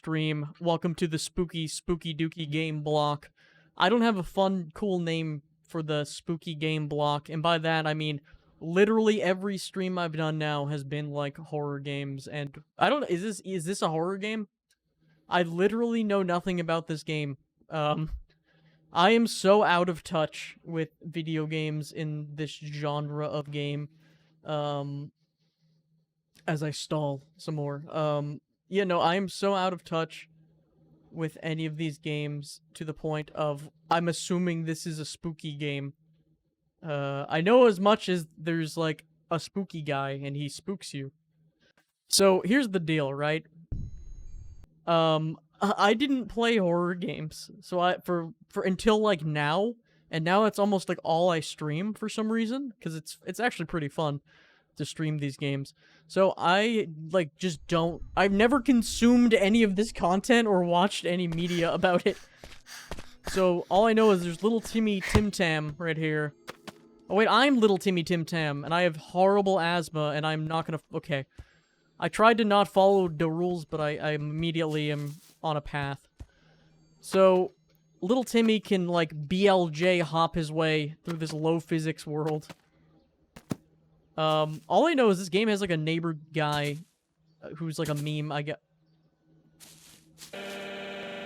stream. Welcome to the spooky dookie game block. I don't have a fun, cool name for the spooky game block, and by that I mean literally every stream I've done now has been like horror games, and I don't. Is this a horror game? I literally know nothing about this game. I am so out of touch with video games in this genre of game. As I stall some more. Yeah, no, I am so out of touch with any of these games to the point of I'm assuming this is a spooky game. I know as much as there's like a spooky guy and he spooks you. So here's the deal, right? I didn't play horror games, so for until like now, and now it's almost like all I stream for some reason, because it's actually pretty fun to stream these games. So I like just don't. I've never consumed any of this content or watched any media about it. So all I know is there's little Timmy Tim Tam right here. Oh wait, I'm little Timmy Tim Tam, and I have horrible asthma, and I'm not gonna. Okay, I tried to not follow the rules, but I immediately am on a path. So little Timmy can like BLJ hop his way through this low physics world. All I know is this game has like a neighbor guy who's like a meme.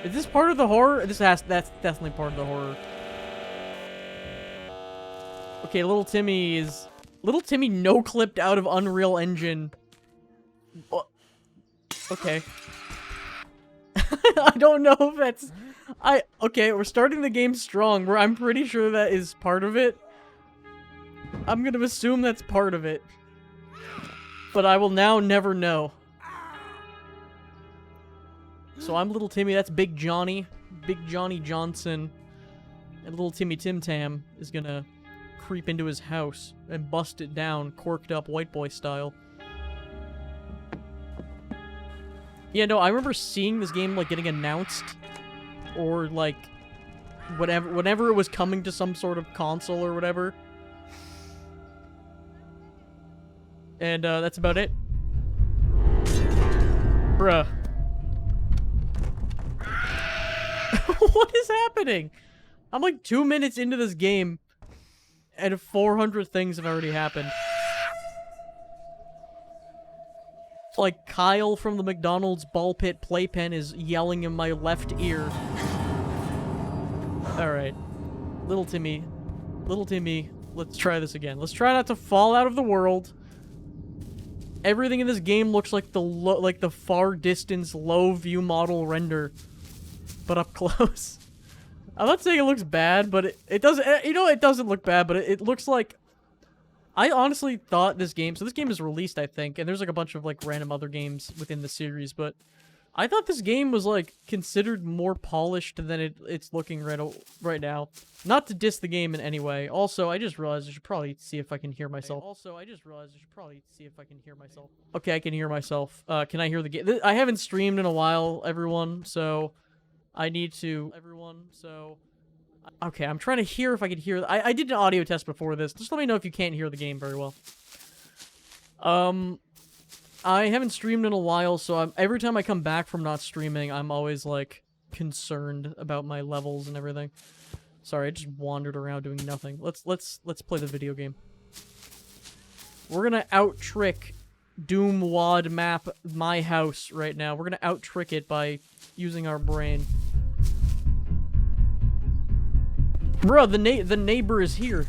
Is this part of the horror? That's definitely part of the horror. Okay, little Timmy no-clipped out of Unreal Engine. Okay. I don't know if that's... Okay, we're starting the game strong. I'm pretty sure that is part of it. I'm gonna assume that's part of it. But I will now never know. So I'm little Timmy, that's Big Johnny Johnson. And little Timmy Tim Tam is gonna creep into his house and bust it down, corked up white boy style. Yeah, no, I remember seeing this game, like, getting announced. Or, like, whenever it was coming to some sort of console or whatever. And, that's about it. Bruh. What is happening? I'm like 2 minutes into this game, and 400 things have already happened. Like, Kyle from the McDonald's ball pit playpen is yelling in my left ear. Alright. Little Timmy, let's try this again. Let's try not to fall out of the world. Everything in this game looks like the far distance low view model render, but up close. I'm not saying it looks bad, but it doesn't. You know, it doesn't look bad, but it looks like. I honestly thought this game. So this game is released, I think, and there's like a bunch of like random other games within the series, but I thought this game was like considered more polished than it's looking right now. Not to diss the game in any way. Also, I just realized I should probably see if I can hear myself. Okay, I can hear myself. Can I hear the game? I haven't streamed in a while, everyone, so I need to... Okay, I'm trying to hear if I can hear... I did an audio test before this. Just let me know if you can't hear the game very well. I haven't streamed in a while, so every time I come back from not streaming, I'm always, like, concerned about my levels and everything. Sorry, I just wandered around doing nothing. Let's play the video game. We're gonna out-trick Doom Wad map my house right now. We're gonna out-trick it by using our brain. Bruh, the neighbor is here.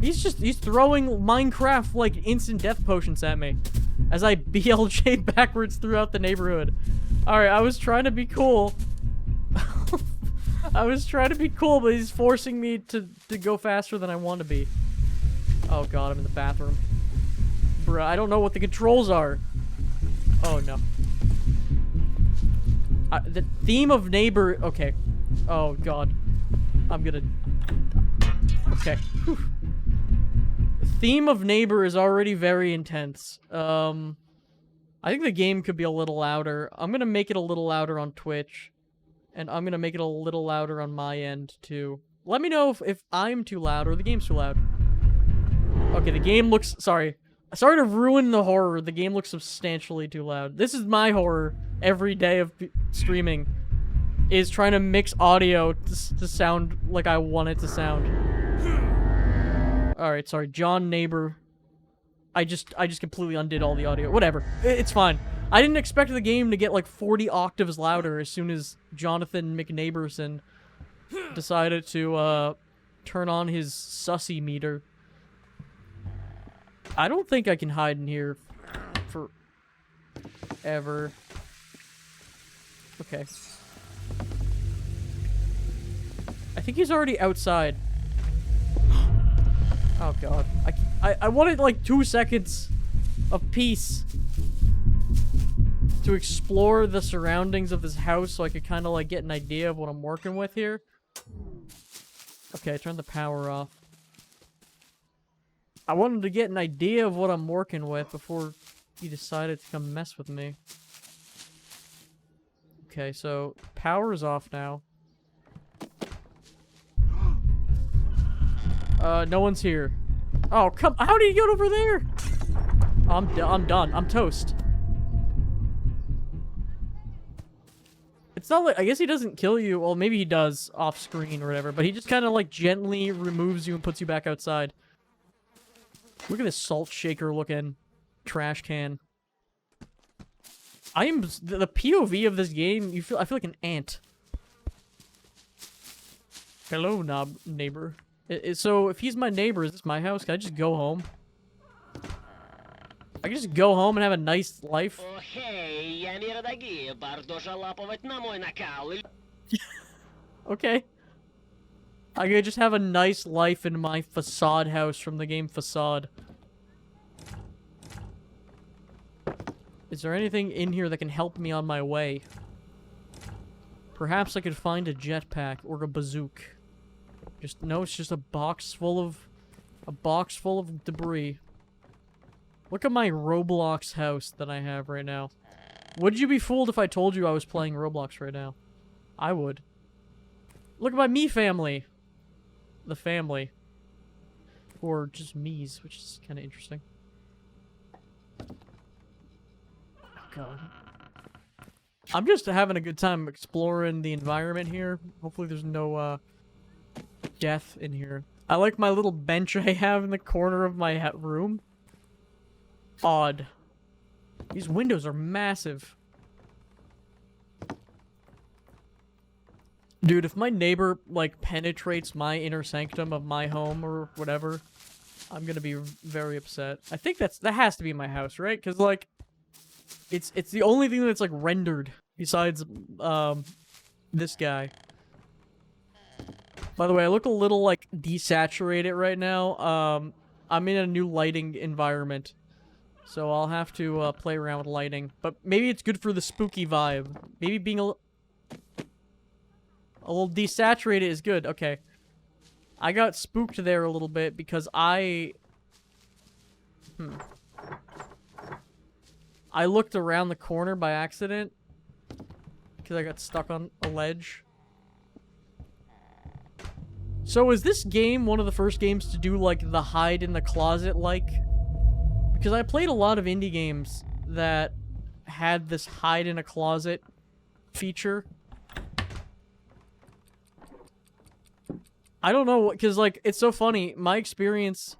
He's throwing Minecraft, like, instant death potions at me as I BLJ backwards throughout the neighborhood. Alright, I was trying to be cool. I was trying to be cool, but he's forcing me to go faster than I want to be. Oh god, I'm in the bathroom. Bruh, I don't know what the controls are. Oh no. The theme of neighbor... Okay. Oh god. I'm gonna... Okay. Whew. Theme of neighbor is already very intense. I think the game could be a little louder. I'm gonna make it a little louder on Twitch. And I'm gonna make it a little louder on my end, too. Let me know if I'm too loud or the game's too loud. Okay, the game looks... Sorry. Sorry to ruin the horror. The game looks substantially too loud. This is my horror every day of streaming. Is trying to mix audio to sound like I want it to sound. Alright, sorry. John Neighbor. I just completely undid all the audio. Whatever. It's fine. I didn't expect the game to get like 40 octaves louder as soon as Jonathan McNeighborson decided to turn on his sussy meter. I don't think I can hide in here forever. Okay. I think he's already outside. Oh god. I wanted like 2 seconds of peace to explore the surroundings of this house so I could kind of like get an idea of what I'm working with here. Okay, turn the power off. I wanted to get an idea of what I'm working with before he decided to come mess with me. Okay, so power is off now. No one's here. Oh, come- how did he get over there? I'm done. I'm toast. It's not like- I guess he doesn't kill you. Well, maybe he does off screen or whatever, but he just kind of like gently removes you and puts you back outside. Look at this salt shaker looking trash can. I am- the POV of this game, I feel like an ant. Hello, neighbor. So, if he's my neighbor, is this my house? Can I just go home? I can just go home and have a nice life? Okay. I could just have a nice life in my facade house from the game Facade. Is there anything in here that can help me on my way? Perhaps I could find a jetpack or a bazooka. No, it's just a box full of debris. Look at my Roblox house that I have right now. Would you be fooled if I told you I was playing Roblox right now? I would. Look at my me family. The family. Or just me's, which is kind of interesting. Oh god. I'm just having a good time exploring the environment here. Hopefully there's no, death in here. I like my little bench I have in the corner of my room. Odd. These windows are massive. Dude, if my neighbor, like, penetrates my inner sanctum of my home or whatever, I'm gonna be very upset. I think that has to be my house, right? Because, like, it's the only thing that's, like, rendered besides, this guy. By the way, I look a little, like, desaturated right now. I'm in a new lighting environment. So I'll have to, play around with lighting. But maybe it's good for the spooky vibe. Maybe being a little desaturated is good. Okay. I got spooked there a little bit because I looked around the corner by accident. Because I got stuck on a ledge. So is this game one of the first games to do, like, the hide in the closet, like? Because I played a lot of indie games that had this hide in a closet feature. I don't know, because, like, it's so funny. My experience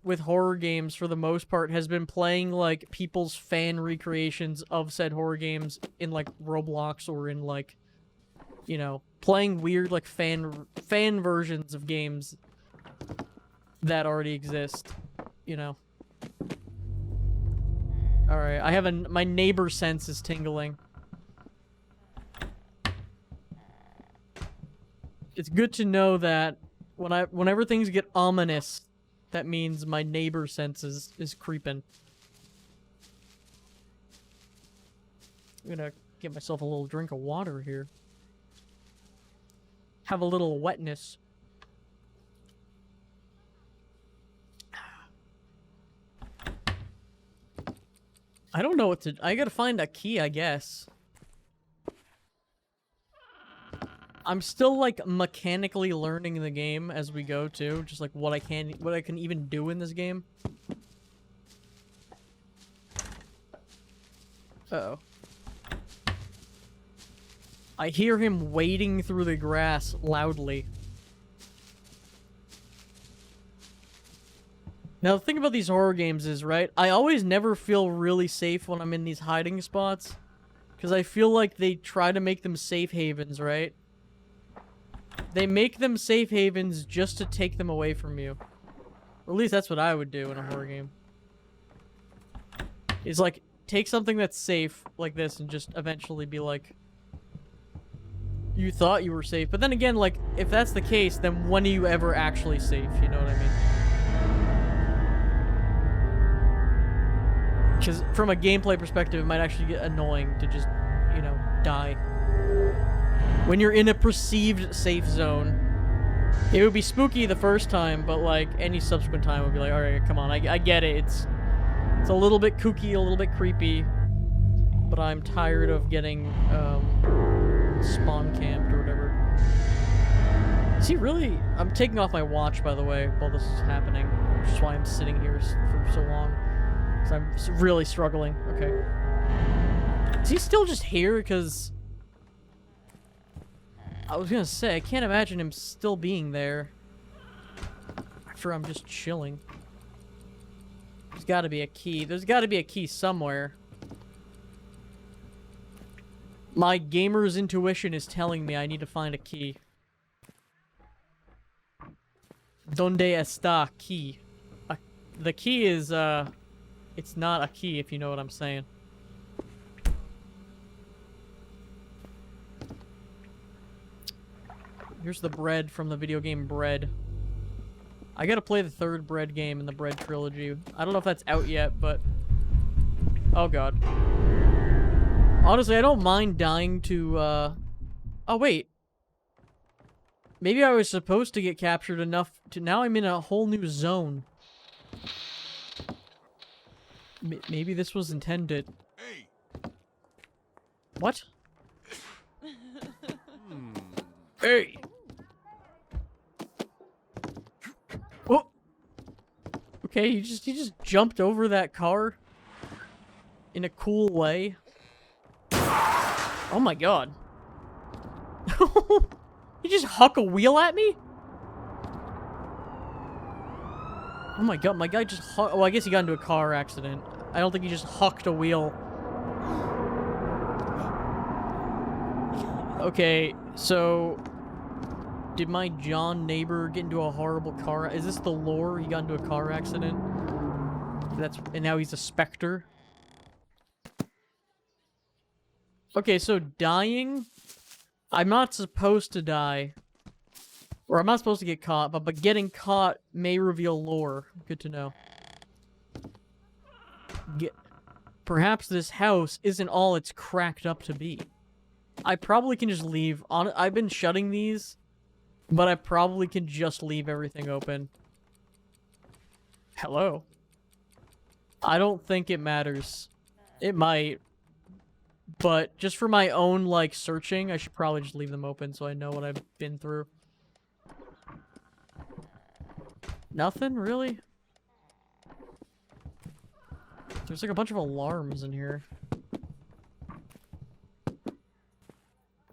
with horror games, for the most part, has been playing, like, people's fan recreations of said horror games in, like, Roblox or in, like, you know, playing weird, like, fan versions of games that already exist, you know. Alright, I have my neighbor sense is tingling. It's good to know that whenever things get ominous, that means my neighbor sense is creeping. I'm gonna get myself a little drink of water here. Have a little wetness. I don't know what to... I gotta find a key, I guess. I'm still, like, mechanically learning the game as we go, too. Just, like, what I can even do in this game. Uh-oh. I hear him wading through the grass loudly. Now, the thing about these horror games is, right, I always never feel really safe when I'm in these hiding spots. Because I feel like they try to make them safe havens, right? They make them safe havens just to take them away from you. Or at least that's what I would do in a horror game. Is like, take something that's safe, like this, and just eventually be like... You thought you were safe. But then again, like, if that's the case, then when are you ever actually safe? You know what I mean? Because from a gameplay perspective, it might actually get annoying to just, you know, die. When you're in a perceived safe zone, it would be spooky the first time, but, like, any subsequent time would be like, alright, come on, I get it. It's a little bit kooky, a little bit creepy, but I'm tired of getting, spawn camped or whatever. Is he really? I'm taking off my watch, by the way, while this is happening, which is why I'm sitting here for so long. Because I'm really struggling. Okay. Is he still just here? Because... I was gonna say, I can't imagine him still being there. After I'm just chilling. There's gotta be a key. There's gotta be a key somewhere. My gamer's intuition is telling me I need to find a key. Donde está key? The key is, it's not a key, if you know what I'm saying. Here's the bread from the video game Bread. I gotta play the third Bread game in the Bread trilogy. I don't know if that's out yet, but... Oh god. Honestly, I don't mind dying to, Oh, wait. Maybe I was supposed to get captured enough to... Now I'm in a whole new zone. Maybe this was intended. Hey. What? Hey! Oh! Okay, he just jumped over that car in a cool way. Oh my god. He just huck a wheel at me? Oh my god, my guy just huck— well, I guess he got into a car accident. I don't think he just hucked a wheel. Okay, so... Did my John neighbor get into a horrible car— is this the lore? He got into a car accident? And now he's a specter? Okay, so dying... I'm not supposed to die. Or I'm not supposed to get caught, but getting caught may reveal lore. Good to know. Perhaps this house isn't all it's cracked up to be. I probably can just leave. I've been shutting these, but I probably can just leave everything open. Hello? I don't think it matters. It might. But just for my own, like, searching, I should probably just leave them open so I know what I've been through. Nothing? Really? There's like a bunch of alarms in here.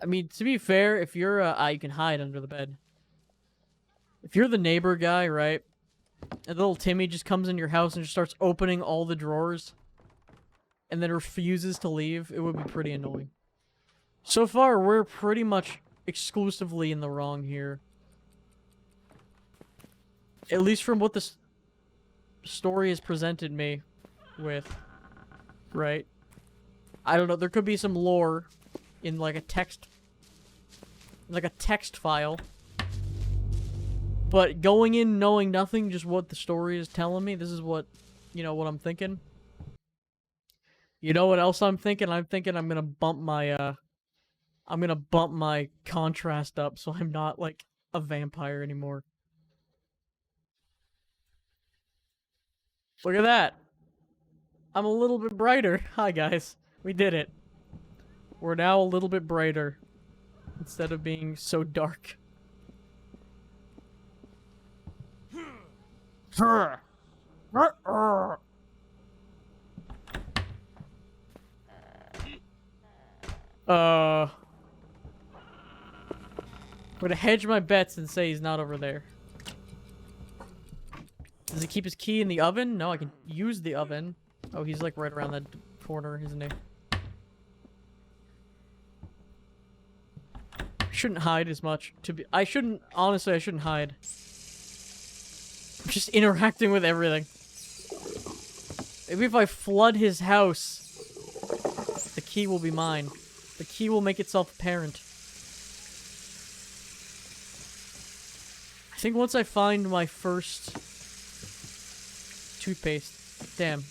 I mean, to be fair, if you're, you can hide under the bed. If you're the neighbor guy, right? And little Timmy just comes in your house and just starts opening all the drawers. And then refuses to leave, it would be pretty annoying. So far, we're pretty much exclusively in the wrong here. At least from what this story has presented me with. Right? I don't know, there could be some lore in like a text file. But going in knowing nothing, just what the story is telling me, this is what, you know, what I'm thinking. You know what else I'm thinking? I'm thinking I'm gonna bump my, contrast up so I'm not, like, a vampire anymore. Look at that! I'm a little bit brighter. Hi, guys. We did it. We're now a little bit brighter. Instead of being so dark. I'm gonna hedge my bets and say he's not over there. Does he keep his key in the oven? No, I can use the oven. Oh, he's like right around that corner, isn't he? Shouldn't hide as much. Honestly, I shouldn't hide. I'm just interacting with everything. Maybe if I flood his house, the key will be mine. The key will make itself apparent. I think once I find my first toothpaste, damn.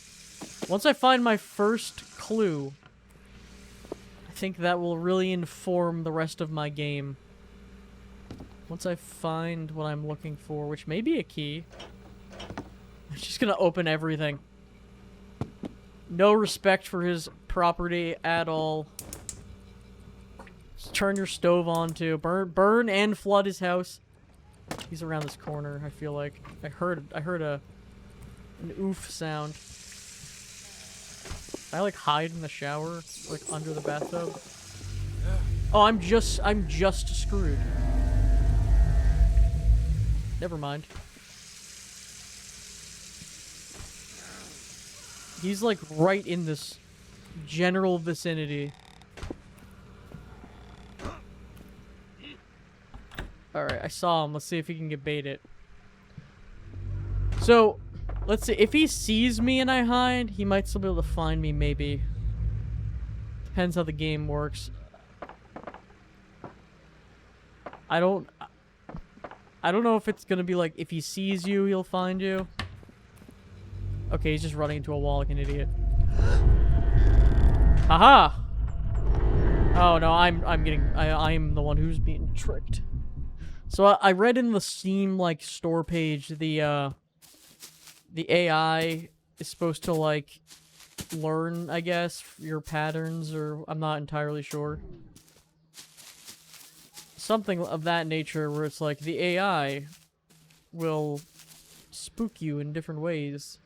Once I find my first clue, I think that will really inform the rest of my game. Once I find what I'm looking for, which may be a key, I'm just gonna open everything. No respect for his property at all. Just turn your stove on too. Burn and flood his house. He's around this corner, I feel like. I heard an oof sound. I like hide in the shower, like under the bathtub. Oh, I'm just screwed. Never mind. He's like right in this general vicinity. Alright, I saw him. Let's see if he can get baited. So, let's see. If he sees me and I hide, he might still be able to find me, maybe. Depends how the game works. I don't know if it's gonna be like, if he sees you, he'll find you. Okay, he's just running into a wall like an idiot. Haha! Oh no, I'm the one who's being tricked. So I read in the Steam like store page the AI is supposed to like learn, I guess, your patterns, or I'm not entirely sure. Something of that nature where it's like the AI will spook you in different ways.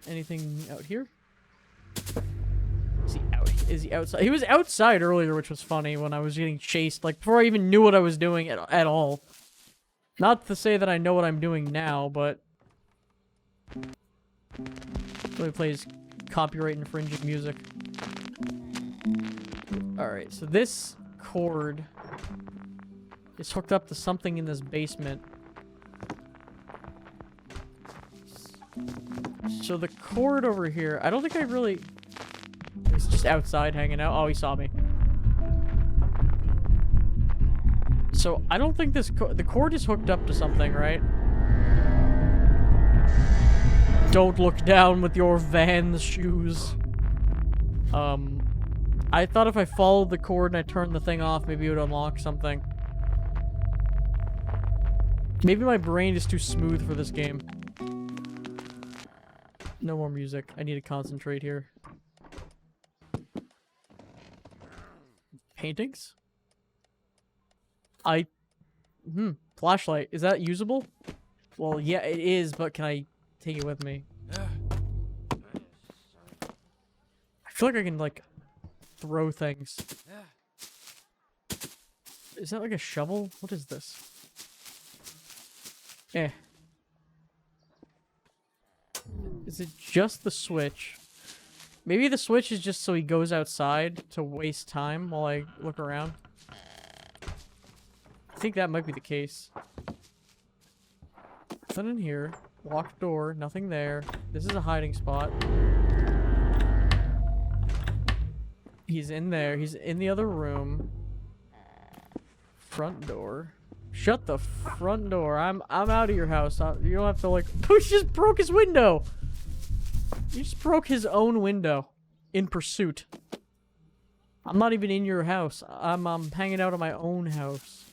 Anything out here? Is he outside? He was outside earlier, which was funny when I was getting chased, like before I even knew what I was doing at all. Not to say that I know what I'm doing now, but he plays copyright infringing music. Alright, so this cord is hooked up to something in this basement. So the cord over here, I don't think I really... He's just outside hanging out. Oh, he saw me. So I don't think the cord is hooked up to something, right? Don't look down with your Vans shoes. I thought if I followed the cord and I turned the thing off, maybe it would unlock something. Maybe my brain is too smooth for this game. No more music. I need to concentrate here. Paintings? Flashlight. Is that usable? Well, yeah, it is, but can I take it with me? I feel like I can, like, throw things. Is that like a shovel? What is this? Eh. Is it just the switch? Maybe the switch is just so he goes outside to waste time while I look around. I think that might be the case. Nothing in here. Locked door. Nothing there. This is a hiding spot. He's in there. He's in the other room. Front door. Shut the front door. I'm out of your house. You don't have to like... He just broke his window! He just broke his own window. In pursuit. I'm not even in your house. I'm hanging out at my own house.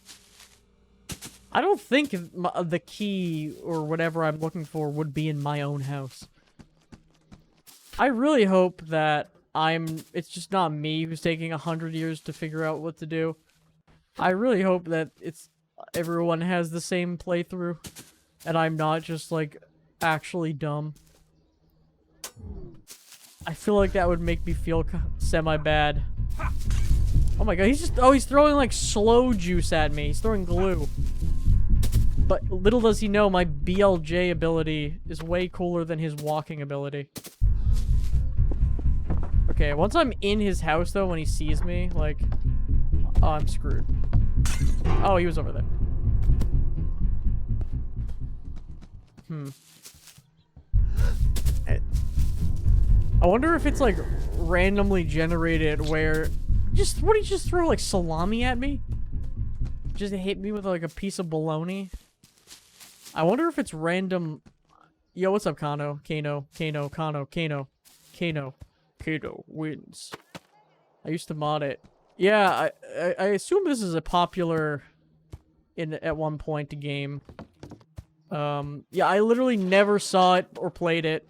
I don't think the key or whatever I'm looking for would be in my own house. I really hope that it's just not me who's taking 100 years to figure out what to do. I really hope that everyone has the same playthrough and I'm not just like actually dumb. I feel like that would make me feel semi-bad. Oh my god, he's just- oh, he's throwing like slow juice at me. He's throwing glue. But little does he know, my BLJ ability is way cooler than his walking ability. Okay, once I'm in his house though, when he sees me, like... Oh, I'm screwed. Oh, he was over there. I wonder if it's like randomly generated where just what did he just throw like salami at me? Just hit me with like a piece of bologna. I wonder if it's random. Yo, what's up, Kano? Kano wins. I used to mod it. Yeah, I assume this is a popular at one point game. Yeah, I literally never saw it or played it.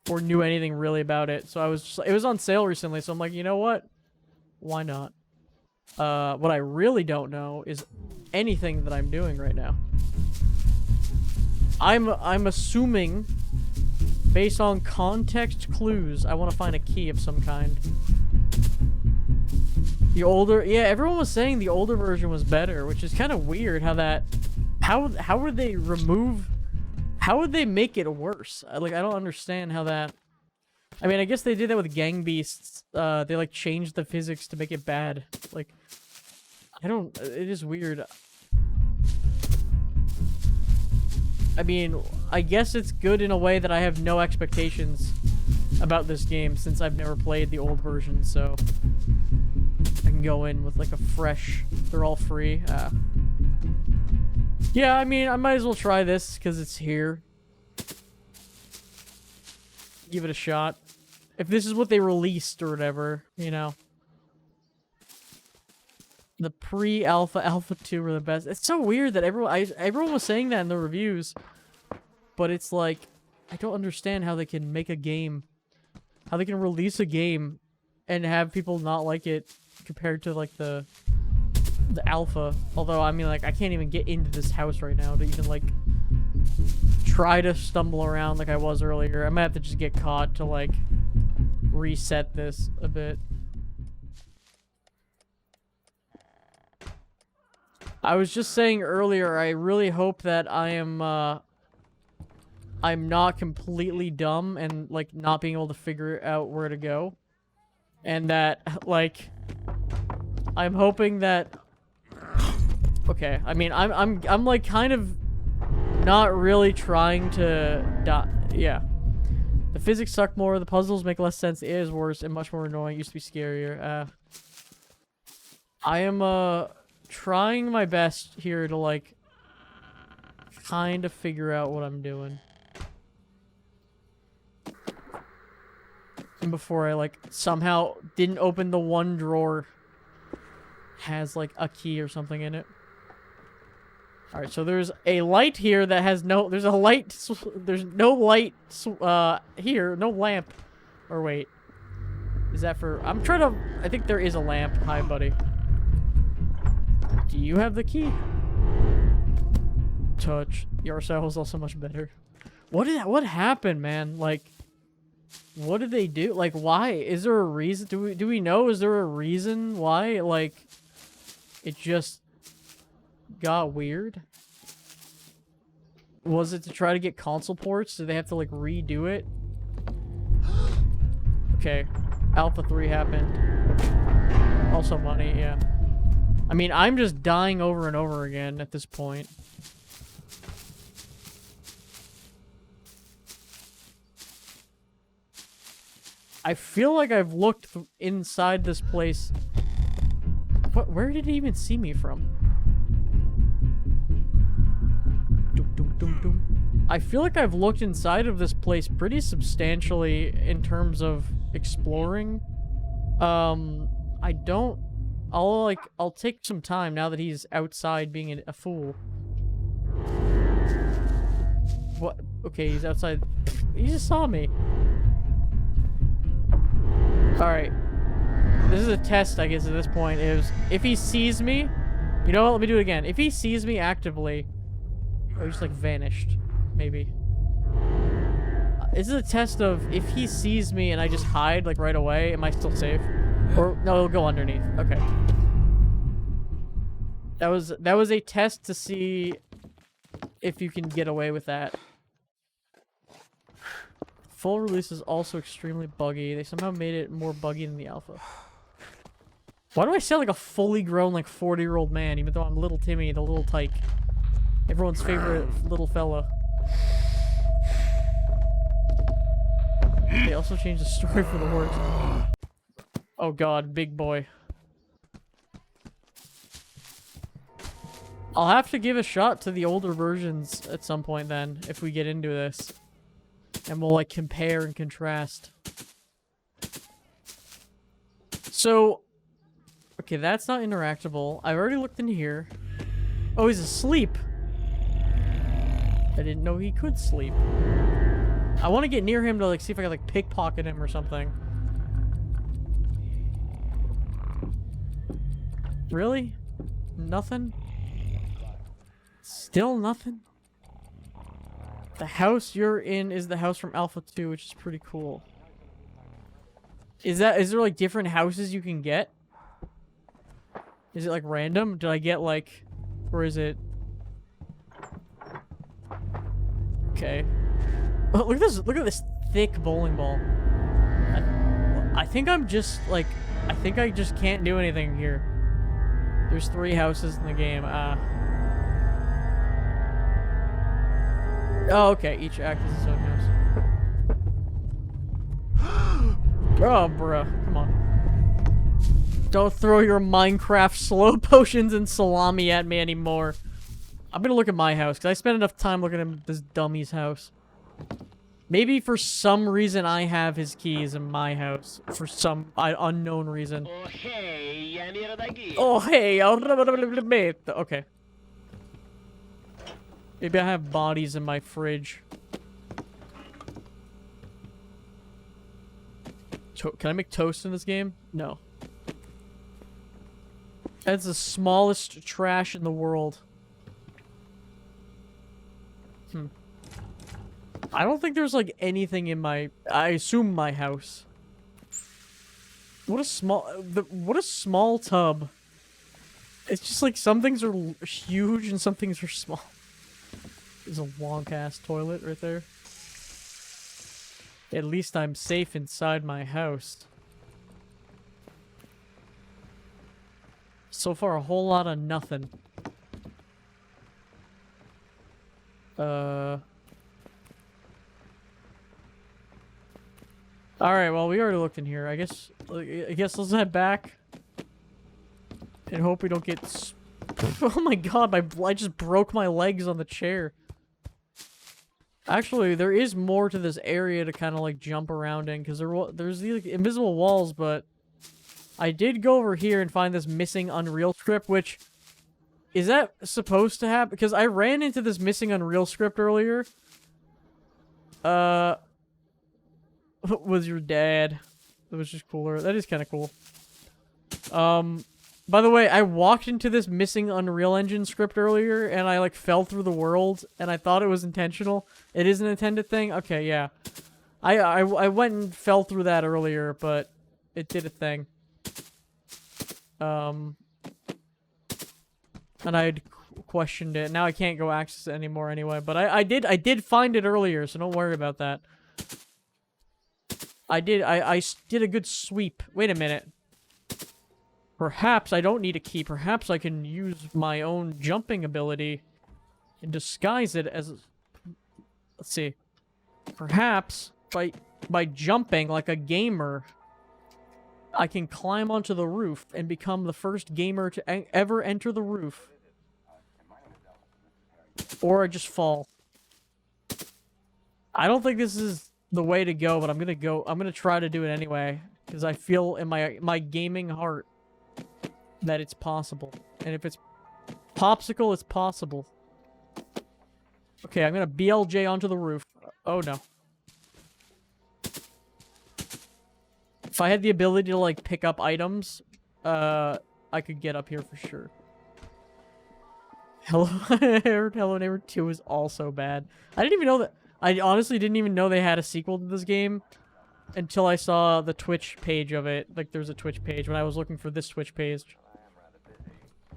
Or knew anything really about it. So I was just, it was on sale recently, so I'm like, you know what? Why not? What I really don't know is anything that I'm doing right now. I'm assuming, based on context clues, I want to find a key of some kind. The older, yeah, everyone was saying the older version was better, which is kind of weird. How that, how would they remove? How would they make it worse? Like, I don't understand how that... I mean, I guess they did that with Gang Beasts. They, like, changed the physics to make it bad. Like, I don't... It is weird. I mean, I guess it's good in a way that I have no expectations about this game, since I've never played the old version, so... I can go in with, like, a fresh... They're all free. Yeah, I mean, I might as well try this, because it's here. Give it a shot. If this is what they released or whatever, you know. The pre-alpha, alpha 2 were the best. It's so weird that everyone was saying that in the reviews. But it's like, I don't understand how they can make a game. How they can release a game and have people not like it compared to, like, the alpha. Although, I mean, like, I can't even get into this house right now to even, like, try to stumble around like I was earlier. I might have to just get caught to, like, reset this a bit. I was just saying earlier, I really hope that I am, I'm not completely dumb and, like, not being able to figure out where to go. And that, like, I'm hoping that... Okay, I mean, I'm like, kind of not really trying to yeah. The physics suck more, the puzzles make less sense, it is worse, and much more annoying, it used to be scarier. I am, trying my best here to, like, kind of figure out what I'm doing. And before I, like, somehow didn't open the one drawer has, like, a key or something in it. Alright, so there's a light here that has no... There's a light... There's no light... here. No lamp. Or wait. Is that for... I'm trying to... I think there is a lamp. Hi, buddy. Do you have the key? Touch. Yarcel was also much better. What happened, man? Like... What did they do? Like, why? Is there a reason? Do we know? Is there a reason why? Like... It just... got weird? Was it to try to get console ports? Did they have to, like, redo it? Okay. Alpha 3 happened. Also money, yeah. I mean, I'm just dying over and over again at this point. I feel like I've looked inside this place. Where did he even see me from? I feel like I've looked inside of this place pretty substantially in terms of exploring. I don't... I'll take some time now that he's outside being a fool. What? Okay, he's outside. He just saw me. Alright. This is a test, I guess, at this point. If he sees me... You know what? Let me do it again. If he sees me actively... Or he's, like, vanished. Maybe. This is a test of if he sees me and I just hide like right away, am I still safe? Or no, it'll go underneath. Okay. That was a test to see if you can get away with that. Full release is also extremely buggy. They somehow made it more buggy than the alpha. Why do I sound like a fully grown, like 40-year-old man, even though I'm little Timmy, the little tyke? Everyone's favorite little fella. They also changed the story for the horse. Oh god, big boy. I'll have to give a shot to the older versions at some point then, if we get into this. And we'll, like, compare and contrast. So... Okay, that's not interactable. I've already looked in here. Oh, he's asleep. I didn't know he could sleep. I want to get near him to, like, see if I can, like, pickpocket him or something. Really? Nothing? Still nothing? The house you're in is the house from Alpha 2, which is pretty cool. Is there, like, different houses you can get? Is it, like, random? Did I get, like... Or is it... Okay. Oh, look at this thick bowling ball. I think I'm just, like... I think I just can't do anything here. There's 3 houses in the game. Oh, okay. Each act is its own house. Oh, bruh. Come on. Don't throw your Minecraft slow potions and salami at me anymore. I'm gonna look at my house, because I spent enough time looking at this dummy's house. Maybe for some reason I have his keys in my house. For some unknown reason. Oh, hey. Okay. Maybe I have bodies in my fridge. Can I make toast in this game? No. That's the smallest trash in the world. I don't think there's, like, anything in my... I assume my house. What a small tub. It's just, like, some things are huge and some things are small. There's a wonk-ass toilet right there. At least I'm safe inside my house. So far, a whole lot of nothing. Alright, well, we already looked in here. I guess let's head back. And hope we don't get... Oh my god, I just broke my legs on the chair. Actually, there is more to this area to kind of, like, jump around in. Because there's these, like, invisible walls, but... I did go over here and find this missing Unreal script, which... Is that supposed to happen? Because I ran into this missing Unreal script earlier. Was your dad. That was just cooler. That is kind of cool. By the way, I walked into this missing Unreal Engine script earlier, and I, like, fell through the world, and I thought it was intentional. It is an intended thing? Okay, yeah. I went and fell through that earlier, but it did a thing. And I had questioned it. Now I can't go access it anymore anyway, but I did find it earlier, so don't worry about that. I did a good sweep. Wait a minute. Perhaps I don't need a key. Perhaps I can use my own jumping ability and disguise it as... Let's see. Perhaps by jumping like a gamer, I can climb onto the roof and become the first gamer to ever enter the roof. Or I just fall. I don't think this is the way to go, but I'm gonna try to do it anyway. Because I feel in my gaming heart that it's possible. And if it's popsicle, it's possible. Okay, I'm gonna BLJ onto the roof. Oh no. If I had the ability to, like, pick up items, I could get up here for sure. Hello Neighbor 2 is also bad. I didn't even know that... I honestly didn't even know they had a sequel to this game until I saw the Twitch page of it. Like, there's a Twitch page when I was looking for this Twitch page.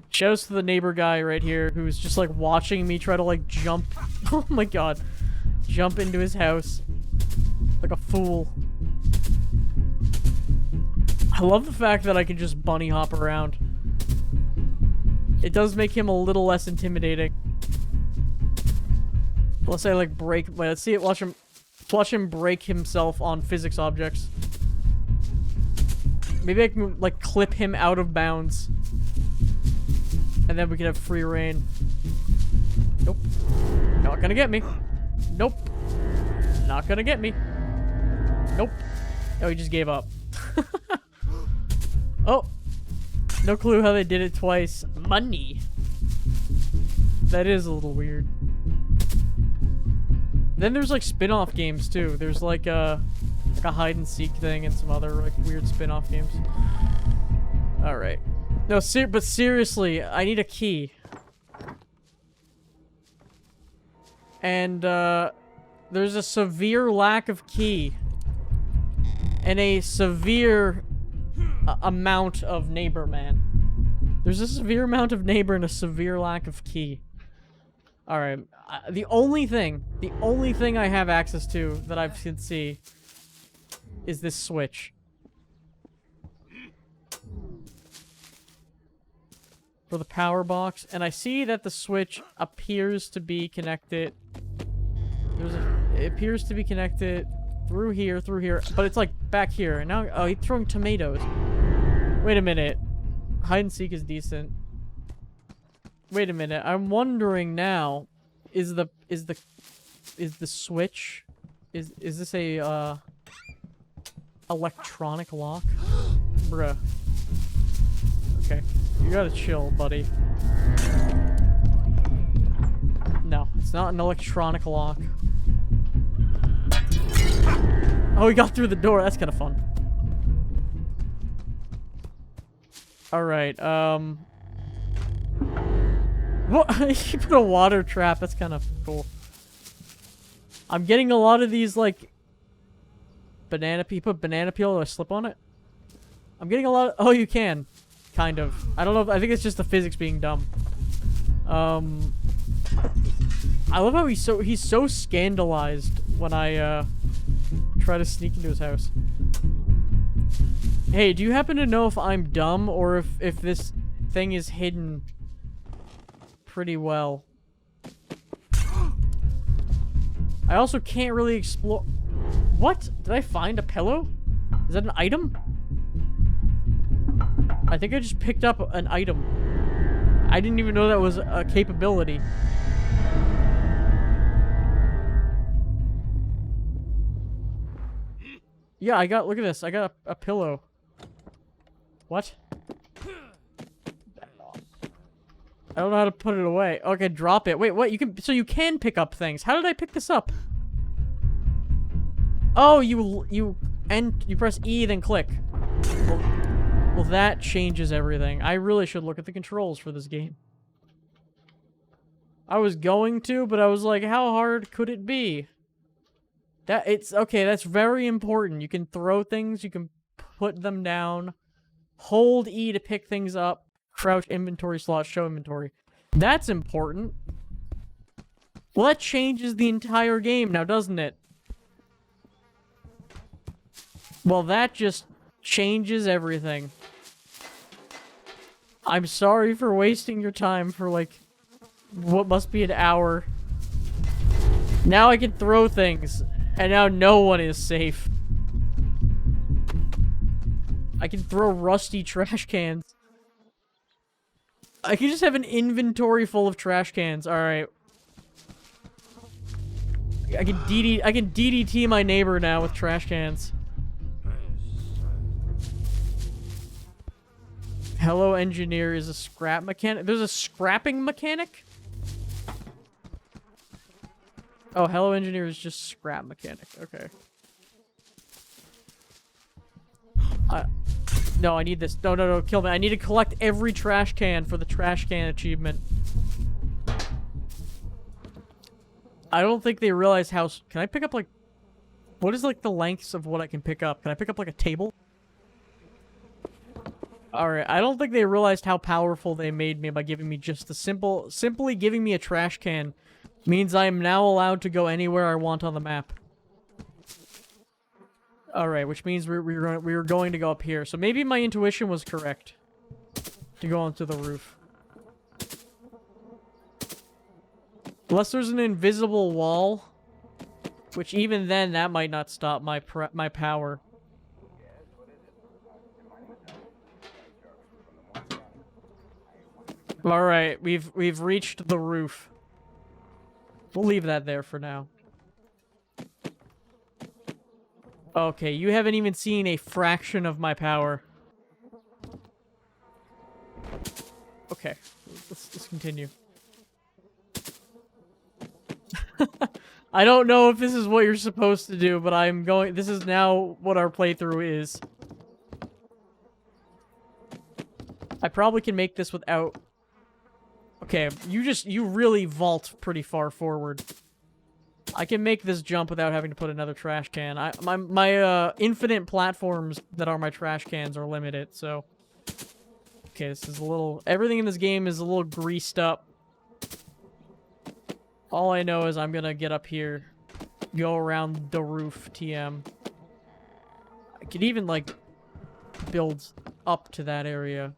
Shouts to the neighbor guy right here who's just, like, watching me try to, like, jump. Oh my god. Jump into his house. Like a fool. I love the fact that I can just bunny hop around. It does make him a little less intimidating. Unless I, like, break... Wait, let's see it. Watch him break himself on physics objects. Maybe I can, like, clip him out of bounds. And then we can have free reign. Nope. Not gonna get me. Nope. Not gonna get me. Nope. Oh, he just gave up. Oh. No clue how they did it twice. Money. That is a little weird. Then there's like spin-off games too. There's like a hide and seek thing and some other like weird spin-off games. All right. No, but seriously, I need a key. And there's a severe lack of key. And a severe amount of neighbor, man. There's a severe amount of neighbor and a severe lack of key. Alright, the only thing I have access to that I can see is this switch. For the power box, and I see that the switch appears to be connected. It appears to be connected through here, but it's like back here. And now, oh, he's throwing tomatoes. Wait a minute. Hide and seek is decent. Wait a minute. I'm wondering now, is the switch, is this a electronic lock? Bruh. Okay. You gotta chill, buddy. No, it's not an electronic lock. Oh, he got through the door. That's kind of fun. Alright, what? He put a water trap. That's kind of cool. I'm getting a lot of these, like, banana peel. You put banana peel or slip on it? I'm getting a lot of... Oh, you can. Kind of. I don't know. I think it's just the physics being dumb. I love how he's so scandalized when I, try to sneak into his house. Hey, do you happen to know if I'm dumb or if this thing is hidden pretty well? I also can't really explore... What? Did I find a pillow? Is that an item? I think I just picked up an item. I didn't even know that was a capability. Yeah, look at this. I got a pillow. What? I don't know how to put it away. Okay, drop it. Wait, what? So you can pick up things. How did I pick this up? Oh, you press E, then click. Well, that changes everything. I really should look at the controls for this game. I was going to, but I was like, how hard could it be? Okay, that's very important. You can throw things, you can put them down. Hold E to pick things up. Crouch inventory slot, show inventory. That's important. Well, that changes the entire game now, doesn't it? Well, that just changes everything. I'm sorry for wasting your time for, like, what must be an hour. Now I can throw things, and now no one is safe. I can throw rusty trash cans. I can just have an inventory full of trash cans. Alright. I can DDT my neighbor now with trash cans. Hello engineer is a scrap mechanic. There's a scrapping mechanic? Oh, hello engineer is just scrap mechanic. Okay. No, I need this. No, kill me. I need to collect every trash can for the trash can achievement. I don't think they realize how... Can I pick up, like... What is, like, the lengths of what I can pick up? Can I pick up, like, a table? Alright, I don't think they realized how powerful they made me by giving me just the simply giving me a trash can means I am now allowed to go anywhere I want on the map. Alright, which means we were going to go up here. So maybe my intuition was correct to go onto the roof. Unless there's an invisible wall, which even then, that might not stop my power. Alright, we've reached the roof. We'll leave that there for now. Okay, you haven't even seen a fraction of my power. Okay, let's continue. I don't know if this is what you're supposed to do, but I'm going... This is now what our playthrough is. I probably can make this without... Okay, you really vault pretty far forward. I can make this jump without having to put another trash can. My infinite platforms that are my trash cans are limited, so... Okay, this is a little... Everything in this game is a little greased up. All I know is I'm gonna get up here, go around the roof, TM. I could even, like, build up to that area.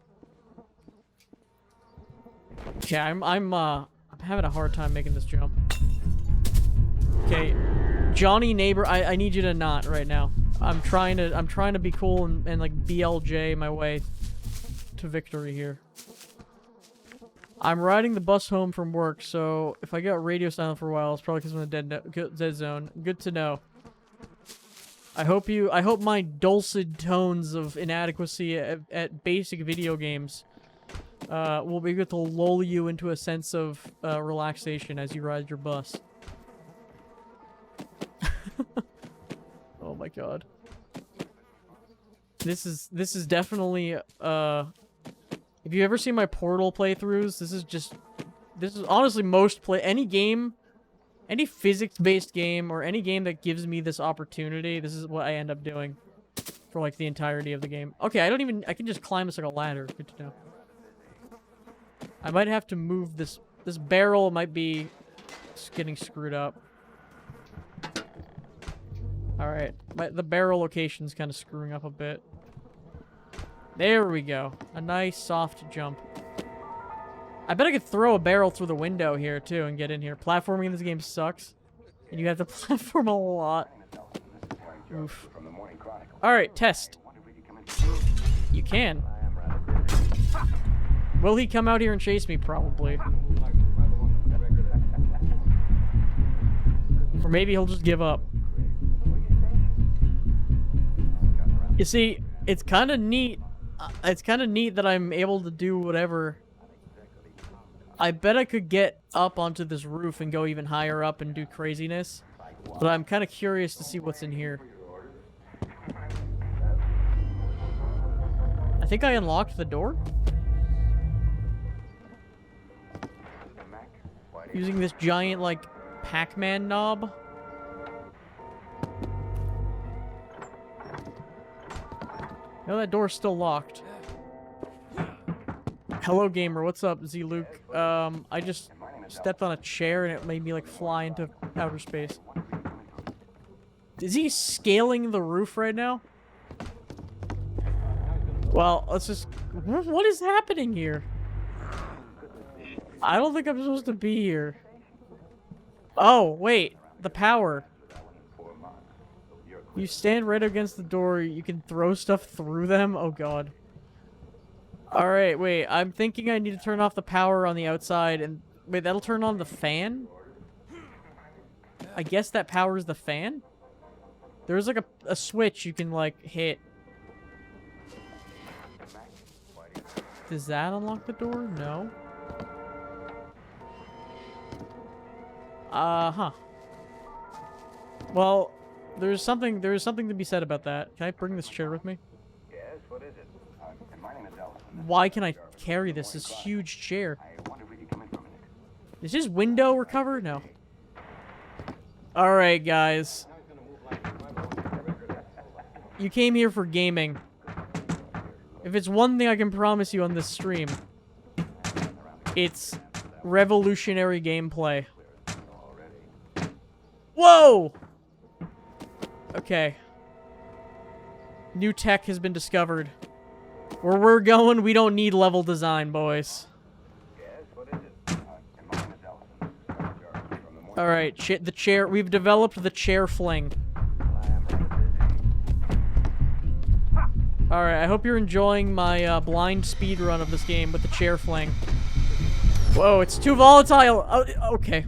Okay, I'm having a hard time making this jump. Okay, Johnny Neighbor, I need you to not right now. I'm trying to be cool and like BLJ my way to victory here. I'm riding the bus home from work, so if I got radio silent for a while, it's probably because I'm in a dead zone. Good to know. I hope my dulcet tones of inadequacy at basic video games will be able to lull you into a sense of relaxation as you ride your bus. Oh my god. This is definitely if you ever seen my Portal playthroughs, this is honestly any physics-based game or any game that gives me this opportunity, this is what I end up doing for like the entirety of the game. Okay, I can just climb this like a ladder. Good to know. I might have to move this barrel might be getting screwed up. Alright, the barrel location's kind of screwing up a bit. There we go. A nice soft jump. I bet I could throw a barrel through the window here, too, and get in here. Platforming in this game sucks. And you have to platform a lot. Oof. Alright, test. You can. Will he come out here and chase me? Probably. Or maybe he'll just give up. You see, it's kind of neat. It's kind of neat that I'm able to do whatever. I bet I could get up onto this roof and go even higher up and do craziness. But I'm kind of curious to see what's in here. I think I unlocked the door. Using this giant, like, Pac-Man knob. No, that door's still locked. Hello, gamer. What's up, Z-Luke? I just stepped on a chair and it made me, like, fly into outer space. Is he scaling the roof right now? Well, let's just... What is happening here? I don't think I'm supposed to be here. Oh, wait. The power. You stand right against the door, you can throw stuff through them? Oh god. Alright, wait, I'm thinking I need to turn off the power on the outside and... Wait, that'll turn on the fan? I guess that powers the fan? There's like a switch you can like hit. Does that unlock the door? No. Huh. Well... There's something to be said about that. Can I bring this chair with me? Yes, what is it? My name is Ellison. Why can I carry this huge chair? Is his window recovered? No. Alright, guys. You came here for gaming. If it's one thing I can promise you on this stream, it's revolutionary gameplay. Whoa! Okay. New tech has been discovered. Where we're going, we don't need level design, boys. Yes, what is it? My name is Ellison. I'm in charge from the morning. Alright, the chair. We've developed the chair fling. I am rather busy. Alright, I hope you're enjoying my blind speed run of this game with the chair fling. Whoa, it's too volatile! Oh, okay.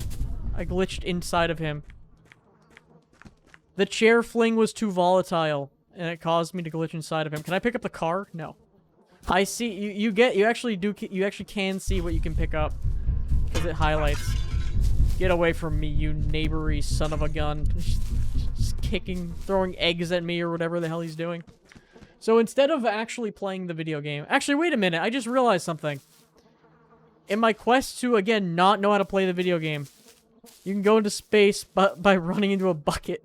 I glitched inside of him. The chair fling was too volatile, and it caused me to glitch inside of him. Can I pick up the car? No. I see, you actually can see what you can pick up. Because it highlights. Get away from me, you neighbory son of a gun. Just kicking, throwing eggs at me or whatever the hell he's doing. So instead of actually playing the video game... Actually, wait a minute, I just realized something. In my quest to, again, not know how to play the video game, you can go into space by running into a bucket.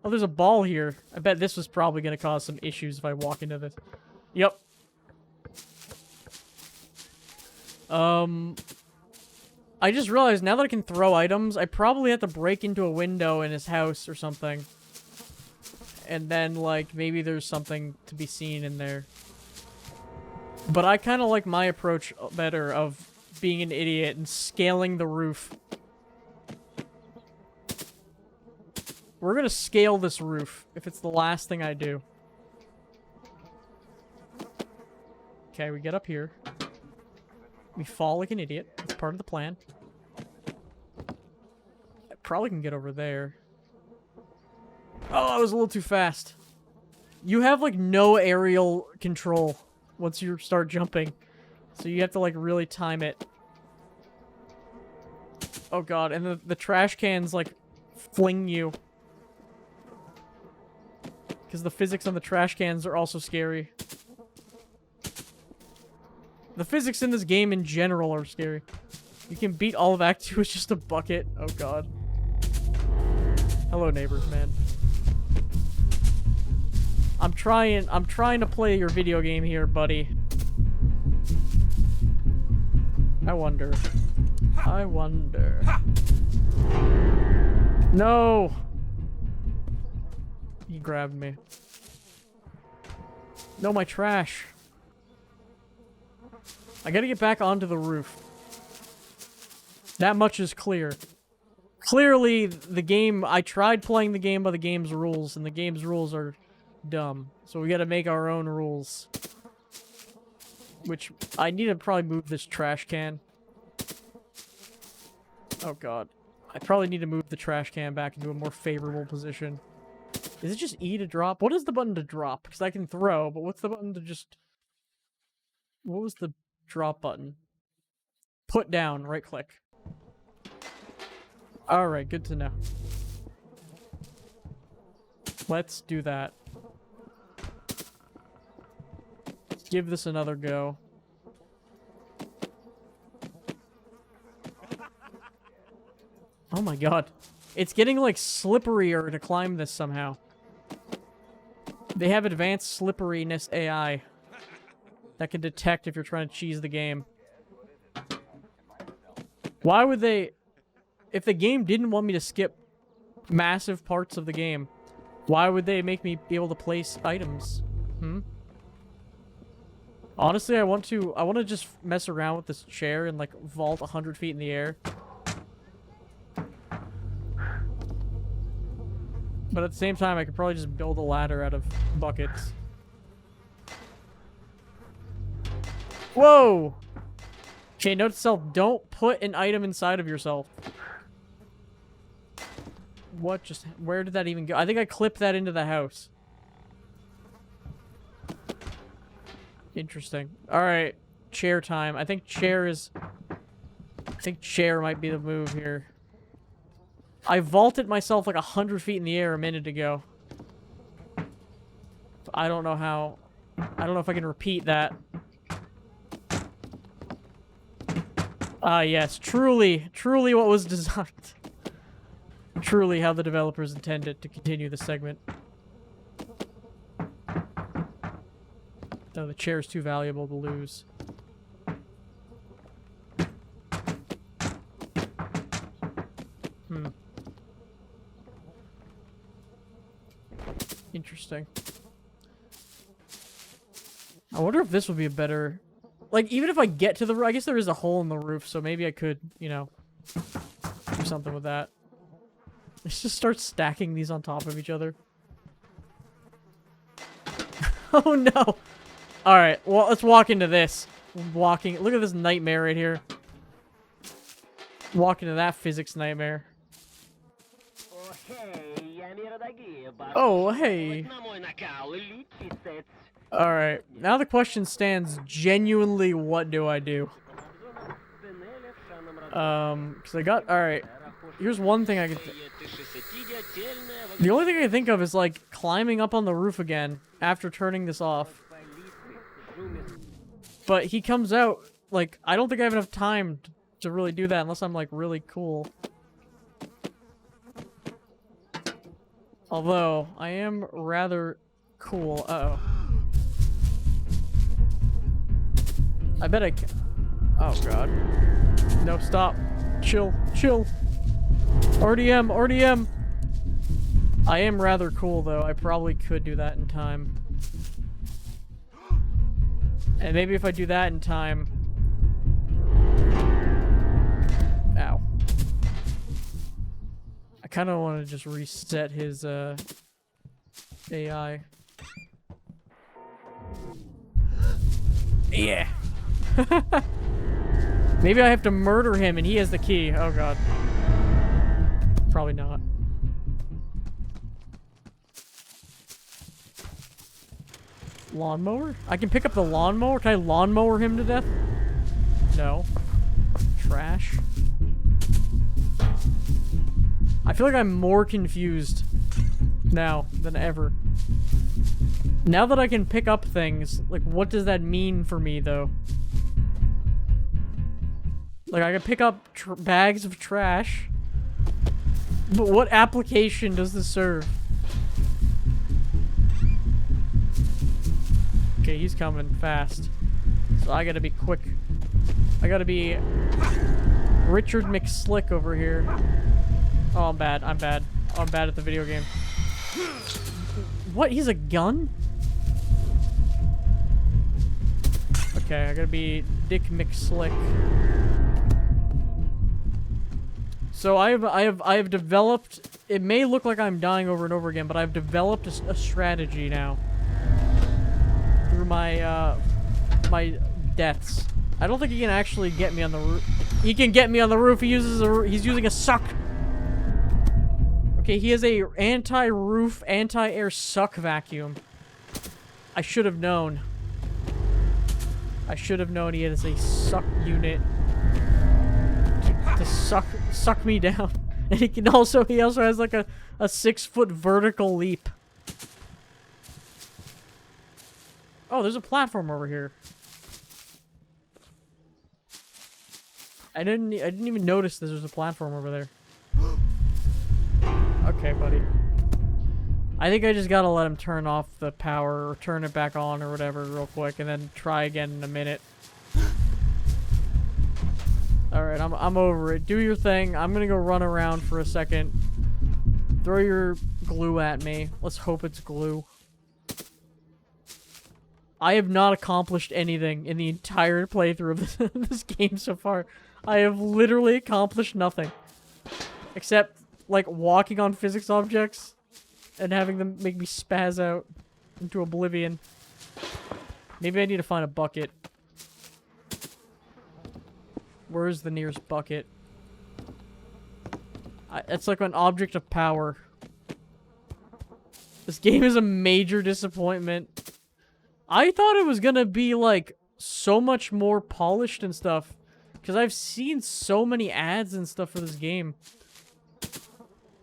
Oh, there's a ball here. I bet this was probably going to cause some issues if I walk into this. Yep. I just realized now that I can throw items, I probably have to break into a window in his house or something. And then, like, maybe there's something to be seen in there. But I kind of like my approach better of being an idiot and scaling the roof. We're gonna scale this roof, if it's the last thing I do. Okay, we get up here. We fall like an idiot. It's part of the plan. I probably can get over there. Oh, I was a little too fast. You have, like, no aerial control once you start jumping. So you have to, like, really time it. Oh god, and the trash cans, like, fling you. Because the physics on the trash cans are also scary. The physics in this game in general are scary. You can beat all of Act 2 with just a bucket. Oh god. Hello, neighbors, man. I'm trying to play your video game here, buddy. I wonder. No! He grabbed me. No, my trash. I gotta get back onto the roof. That much is clear. Clearly, the game... I tried playing the game by the game's rules, and the game's rules are dumb. So we gotta make our own rules. Which, I need to probably move this trash can. Oh god. I probably need to move the trash can back into a more favorable position. Is it just E to drop? What is the button to drop? Because I can throw, but what's the button to just... What was the drop button? Put down, right click. Alright, good to know. Let's do that. Let's give this another go. Oh my god. It's getting, like, slipperier to climb this somehow. They have advanced slipperiness AI that can detect if you're trying to cheese the game. Why would they... If the game didn't want me to skip massive parts of the game, why would they make me be able to place items? Honestly, I want to just mess around with this chair and, like, vault 100 feet in the air. But at the same time, I could probably just build a ladder out of buckets. Whoa! Okay, note to self, don't put an item inside of yourself. What just... Where did that even go? I think I clipped that into the house. Interesting. Alright. Chair time. I think chair might be the move here. I vaulted myself like 100 feet in the air a minute ago. I don't know how... I don't know if I can repeat that. Ah, yes. Truly what was designed. truly how the developers intended to continue the segment. No, the chair's too valuable to lose. Interesting. I wonder if this would be a better... Like, even if I get to the roof... I guess there is a hole in the roof, so maybe I could, you know, do something with that. Let's just start stacking these on top of each other. Oh, no! Alright, well, let's walk into this. Walking... Look at this nightmare right here. Walk into that physics nightmare. Oh, hey. Alright, now the question stands, genuinely, what do I do? Because I got... Alright, here's one thing I could... The only thing I can think of is, like, climbing up on the roof again after turning this off. But he comes out, like, I don't think I have enough time to really do that unless I'm, like, really cool. Although, I am rather cool. Uh-oh. I bet I can... Oh, God. No, stop. Chill. Chill. RDM. RDM. I am rather cool, though. I probably could do that in time. And maybe if I do that in time... Ow. I kind of want to just reset his, AI. Yeah. Maybe I have to murder him and he has the key. Oh, God. Probably not. Lawnmower? I can pick up the lawnmower? Can I lawnmower him to death? No. Trash. I feel like I'm more confused now than ever. Now that I can pick up things, like, what does that mean for me, though? Like, I can pick up bags of trash, but what application does this serve? Okay, he's coming fast, so I gotta be quick. I gotta be Richard McSlick over here. Oh, I'm bad. I'm bad. Oh, I'm bad at the video game. What? He's a gun? Okay, I gotta be Dick McSlick. So I have developed. It may look like I'm dying over and over again, but I've developed a strategy now through my my deaths. I don't think he can actually get me on the roof. He can get me on the roof. He uses he's using a suck. Okay, he has a anti-roof, anti-air suck vacuum. I should have known. I should have known he has a suck unit to suck me down. And he also has like a 6-foot vertical leap. Oh, there's a platform over here. I didn't even notice there was a platform over there. Okay, buddy. I think I just gotta let him turn off the power or turn it back on or whatever real quick and then try again in a minute. Alright, I'm over it. Do your thing. I'm gonna go run around for a second. Throw your glue at me. Let's hope it's glue. I have not accomplished anything in the entire playthrough of this game so far. I have literally accomplished nothing. Except, like, walking on physics objects and having them make me spaz out into oblivion. Maybe I need to find a bucket. Where's the nearest bucket? It's like an object of power. This game is a major disappointment. I thought it was gonna be, like, so much more polished and stuff. Because I've seen so many ads and stuff for this game.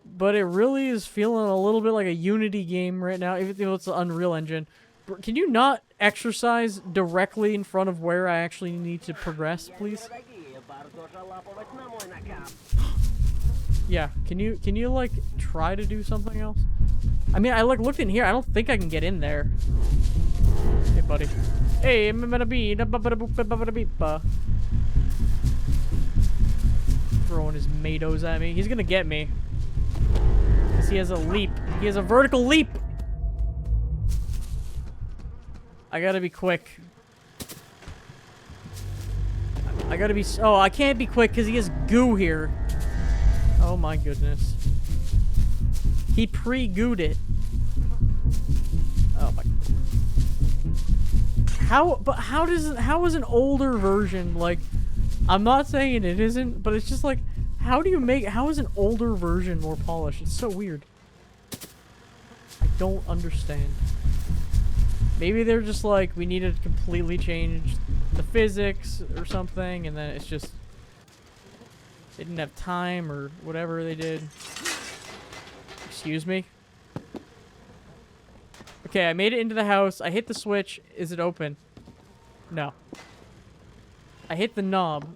But it really is feeling a little bit like a Unity game right now, even though it's the Unreal Engine. Can you not exercise directly in front of where I actually need to progress, please? Yeah, can you like try to do something else? I mean, I like looked in here. I don't think I can get in there. Hey, buddy. Hey, throwing his matos at me. He's gonna get me. Cause he has a leap. He has a vertical leap. I gotta be quick. I gotta be. Oh, I can't be quick because he has goo here. Oh my goodness. He pre-gooed it. Oh my. How is an older version like? I'm not saying it isn't, but it's just like, how is an older version more polished? It's so weird. I don't understand. Maybe they're just like, we need to completely change the physics or something, and then it's just, they didn't have time or whatever they did. Excuse me? Okay, I made it into the house. I hit the switch. Is it open? No. I hit the knob.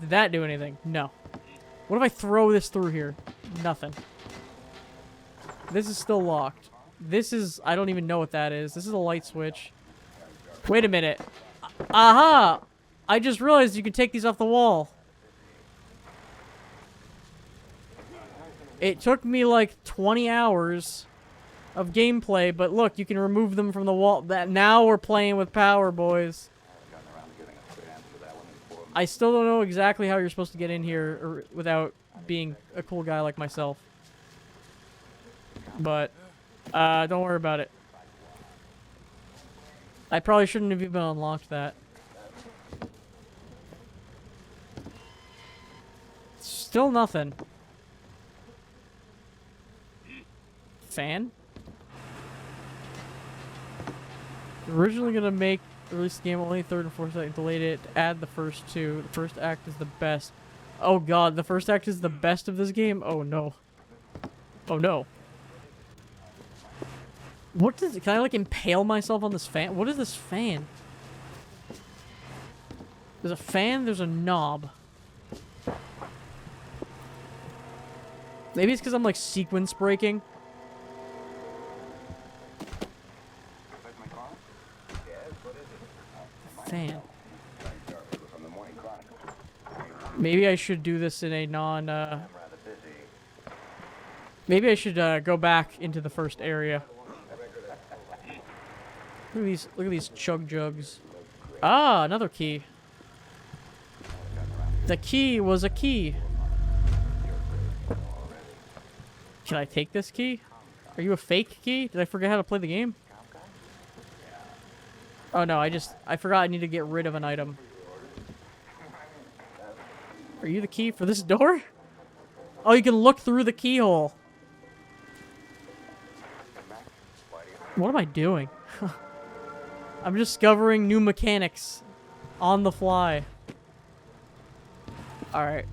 Did that do anything? No. What if I throw this through here? Nothing. This is still locked. This is... I don't even know what that is. This is a light switch. Wait a minute. Aha! I just realized you can take these off the wall. It took me like 20 hours of gameplay, but look, you can remove them from the wall. Now we're playing with power, boys. I still don't know exactly how you're supposed to get in here without being a cool guy like myself. But, don't worry about it. I probably shouldn't have even unlocked that. Still nothing. Fan? Originally gonna release the game only third and fourth act, delayed it to add the first two. The first act is the best. Oh god, the first act is the best of this game? Oh no. Oh no. What does can I like impale myself on this fan? What is this fan? There's a fan, there's a knob. Maybe it's because I'm like sequence breaking. Fan. Maybe I should do this in a non, Maybe I should, go back into the first area. Look at these chug jugs. Ah, another key. The key was a key. Can I take this key? Are you a fake key? Did I forget how to play the game? Oh no, I forgot I need to get rid of an item. Are you the key for this door? Oh, you can look through the keyhole. What am I doing? I'm discovering new mechanics on the fly. Alright.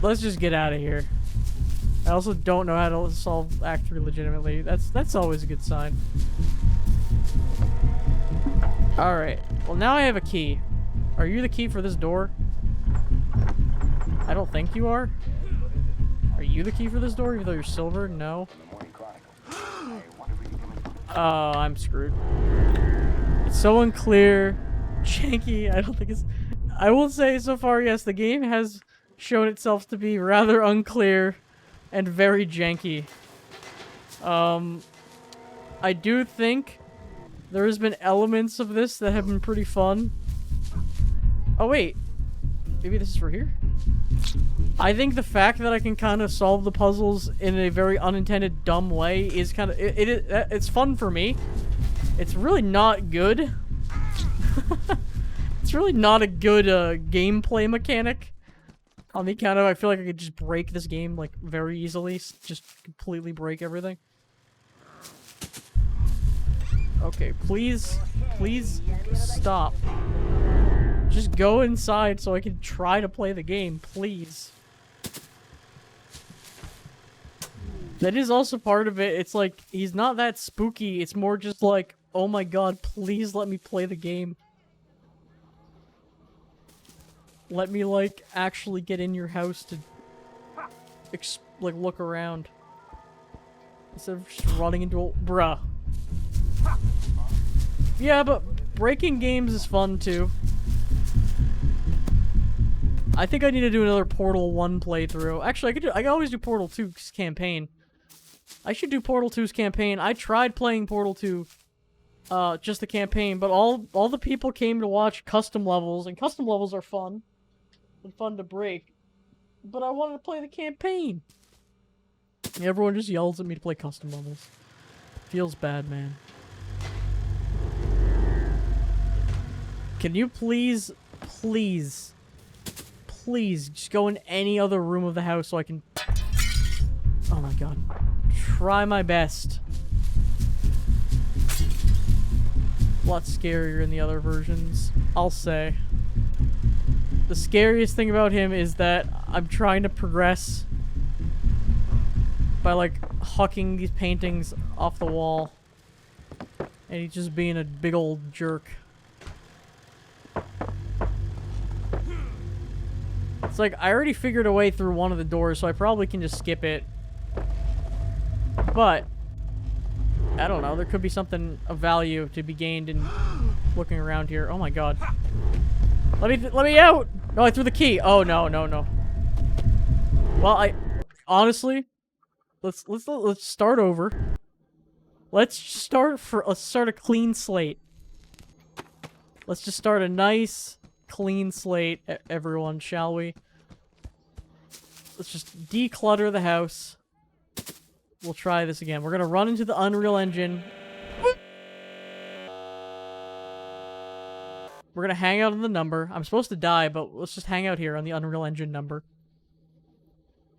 Let's just get out of here. I also don't know how to solve Act 3 legitimately. That's always a good sign. Alright. Well, now I have a key. Are you the key for this door? I don't think you are. Are you the key for this door, even though you're silver? No. Oh, I'm screwed. It's so unclear. Janky. I don't think it's... I will say so far, yes, the game has shown itself to be rather unclear and very janky. I do think there has been elements of this that have been pretty fun. Oh, wait. Maybe this is for here? I think the fact that I can kind of solve the puzzles in a very unintended, dumb way is kind of... It's fun for me. It's really not good. It's really not a good gameplay mechanic. On the account of, I feel like I could just break this game, like, very easily. Just completely break everything. Okay, please stop. Just go inside so I can try to play the game, please. That is also part of it. It's like, he's not that spooky. It's more just like, oh my god, please let me play the game. Let me, like, actually get in your house to like look around instead of just running into a bruh. Yeah, but breaking games is fun too. I think I need to do another Portal 1 playthrough. Actually, I can always do Portal 2's campaign. I should do Portal 2's campaign. I tried playing Portal 2, just the campaign, but all the people came to watch custom levels, and custom levels are fun. And fun to break. But I wanted to play the campaign. Everyone just yells at me to play custom levels. Feels bad, man. Can you please just go in any other room of the house so I can... Oh my god. Try my best. A lot scarier in the other versions, I'll say. The scariest thing about him is that I'm trying to progress by, like, hucking these paintings off the wall. And he's just being a big old jerk. It's like, I already figured a way through one of the doors, so I probably can just skip it. But, I don't know, there could be something of value to be gained in looking around here. Oh my god. Let me out! No, I threw the key. Oh, no. Well, honestly, let's start over. Let's start a clean slate. Let's just start a nice, clean slate, everyone, shall we? Let's just declutter the house. We'll try this again. We're gonna run into the Unreal Engine. We're gonna hang out on the number. I'm supposed to die, but let's just hang out here on the Unreal Engine number.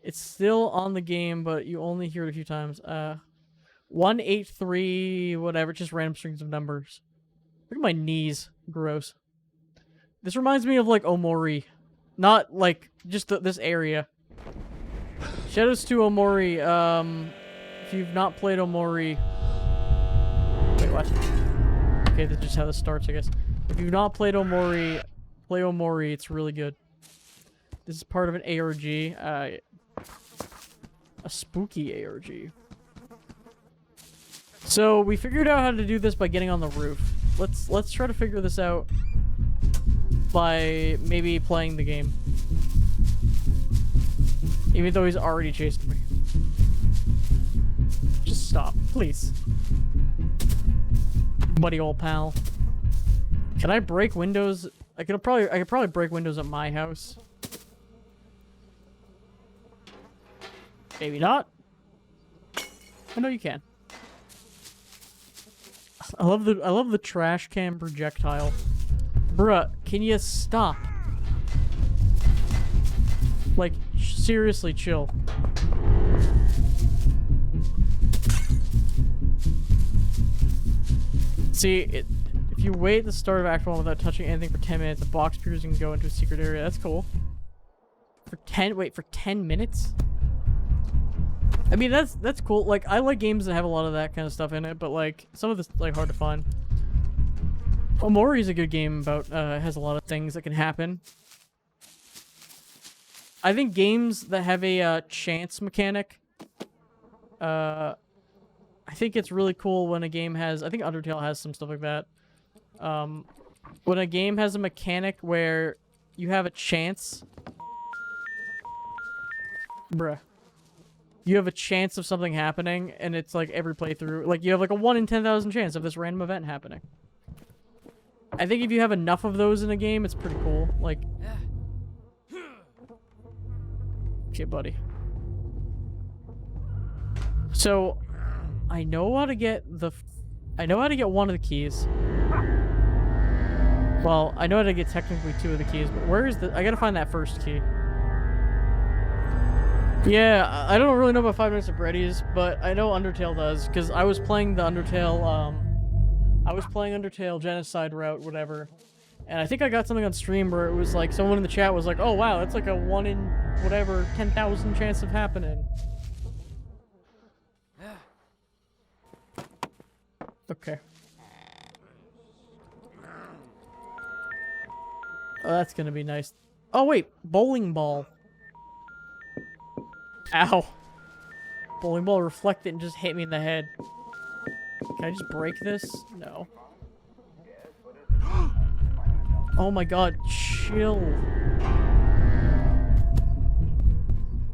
It's still on the game, but you only hear it a few times. 183, whatever, just random strings of numbers. Look at my knees. Gross. This reminds me of, like, Omori. Not, like, just this area. Shoutouts to Omori. If you've not played Omori... Wait, what? Okay, that's just how this starts, I guess. If you've not played Omori, play Omori. It's really good. This is part of an ARG. A spooky ARG. So, we figured out how to do this by getting on the roof. Let's try to figure this out by maybe playing the game. Even though he's already chasing me. Just stop, please. Buddy old pal. Can I break windows? I could probably break windows at my house. Maybe not. I know you can. I love the trash can projectile. Bruh, can you stop? Like, seriously, chill. See, if you wait at the start of Act 1 without touching anything for 10 minutes, the box appears and can go into a secret area. That's cool. For 10 minutes? I mean, that's cool. Like, I like games that have a lot of that kind of stuff in it, but, like, some of this like, hard to find. Omori is a good game about, has a lot of things that can happen. I think games that have a, chance mechanic, I think it's really cool when a game has, I think Undertale has some stuff like that. When a game has a mechanic where you have a chance... Bruh. You have a chance of something happening, and it's like every playthrough. Like, you have like a 1 in 10,000 chance of this random event happening. I think if you have enough of those in a game, it's pretty cool. Like... Okay, buddy. So, I know how to get one of the keys. Well, I know how to get technically 2 of the keys, but where is I gotta find that first key. Yeah, I don't really know about 5 Nights at Freddy's, but I know Undertale does, because I was playing the Undertale, Genocide route, whatever, and I think I got something on stream where it was like, someone in the chat was like, oh wow, that's like a 1 in, whatever, 10,000 chance of happening. Okay. Oh, that's gonna be nice. Oh wait, bowling ball. Ow. Bowling ball reflected and just hit me in the head. Can I just break this? No. Oh my god, chill.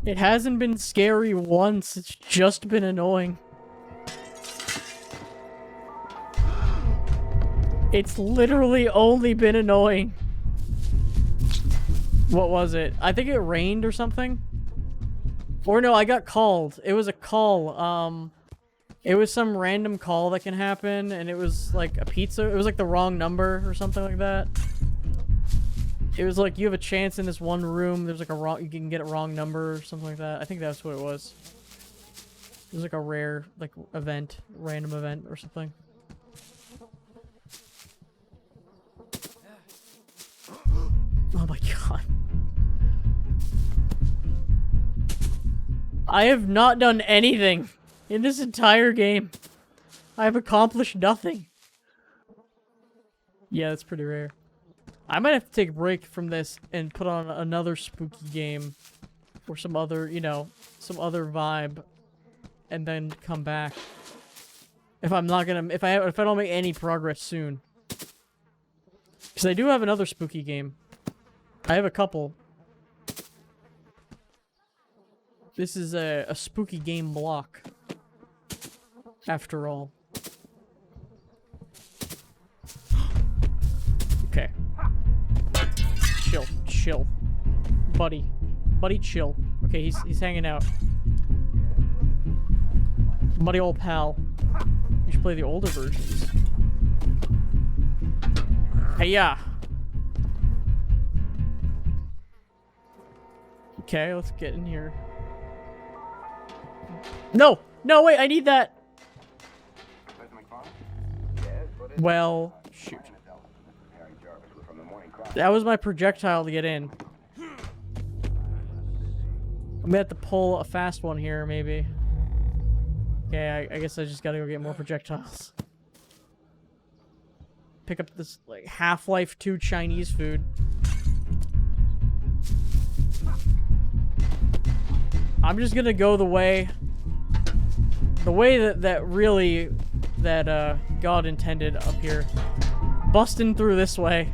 It hasn't been scary once, it's just been annoying. It's literally only been annoying. What was it? I think it rained or something. Or no, I got called. It was a call. It was some random call that can happen, and it was like a pizza. It was like the wrong number or something like that. It was like, you have a chance in this one room. There's like a wrong, you can get a wrong number or something like that. I think that's what it was. It was like a rare, like, event, random event or something. Oh my god. I have not done anything in this entire game. I have accomplished nothing. Yeah, that's pretty rare. I might have to take a break from this and put on another spooky game. Or some other, you know, some other vibe. And then come back. If I'm not gonna, if I don't make any progress soon. Because I do have another spooky game. I have a couple. This is a spooky game block. After all. Okay. Chill, chill. Buddy. Buddy, chill. Okay, he's hanging out. Buddy old pal. You should play the older versions. Hey-ya! Okay, let's get in here. No! No, wait, I need that! Well, shoot. That was my projectile to get in. I'm gonna have to pull a fast one here, maybe. Okay, I guess I just gotta go get more projectiles. Pick up this, like, Half-Life 2 Chinese food. I'm just gonna go the way that really, God intended up here. Busting through this way.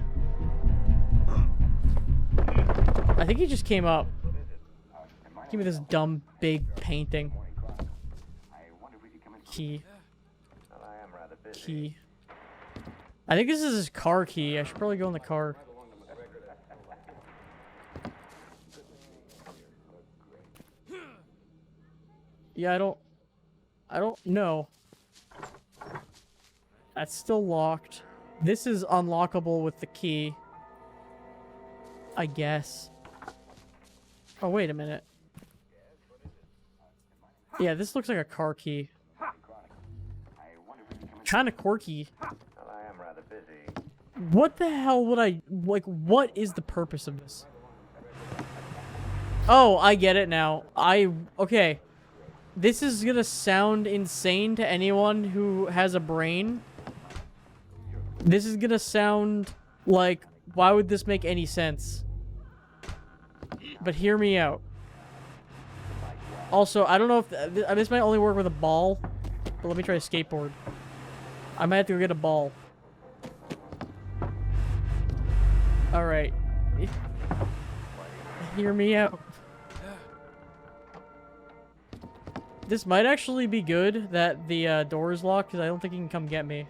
I think he just came up. Give me this dumb, big painting. Key. Key. I think this is his car key. I should probably go in the car. Yeah, I don't know. That's still locked. This is unlockable with the key. I guess. Oh, wait a minute. Yeah, this looks like a car key. Kinda quirky. What the hell would I... Like, what is the purpose of this? Oh, I get it now. Okay. This is gonna sound insane to anyone who has a brain. This is gonna sound like, why would this make any sense? But hear me out. Also, I don't know if... this might only work with a ball. But let me try a skateboard. I might have to go get a ball. Alright. Hear me out. This might actually be good that the door is locked, because I don't think he can come get me.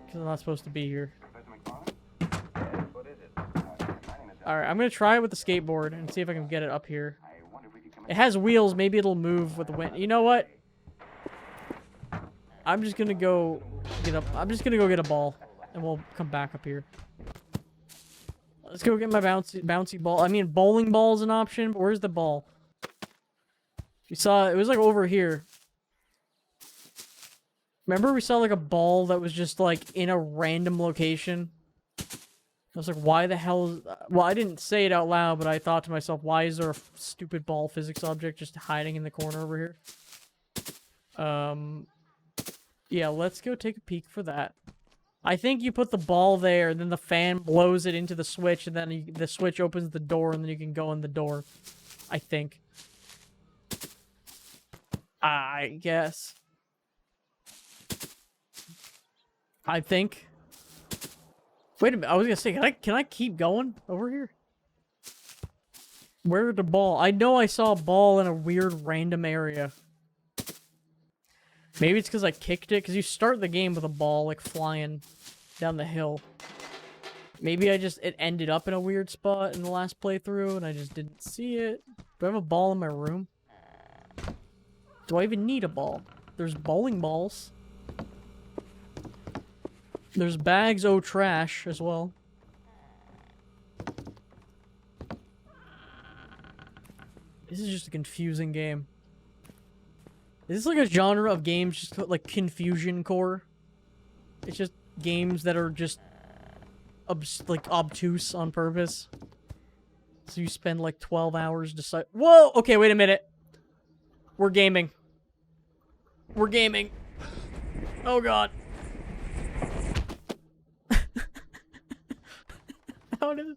Because I'm not supposed to be here. Alright, I'm going to try it with the skateboard and see if I can get it up here. It has wheels, maybe it'll move with the wind. You know what? I'm just going to go get up. I'm just going to go get a ball, and we'll come back up here. Let's go get my bouncy ball. I mean, bowling ball is an option, but where's the ball? We saw, it was like over here. Remember we saw like a ball that was just like in a random location? I was like, why the hell is... Well, I didn't say it out loud, but I thought to myself, why is there a stupid ball physics object just hiding in the corner over here? Yeah, let's go take a peek for that. I think you put the ball there, and then the fan blows it into the switch, and then the switch opens the door, and then you can go in the door. I think. I guess. I think. Wait a minute, I was gonna say, can I keep going over here? Where's the ball? I know I saw a ball in a weird random area. Maybe it's because I kicked it, because you start the game with a ball, like, flying down the hill. Maybe it ended up in a weird spot in the last playthrough, and I just didn't see it. Do I have a ball in my room? Do I even need a ball? There's bowling balls. There's bags o' trash as well. This is just a confusing game. Is this like a genre of games just like Confusion Core? It's just games that are just like obtuse on purpose. So you spend like 12 hours decide. Whoa! Okay, wait a minute. We're gaming. We're gaming. Oh god. How did...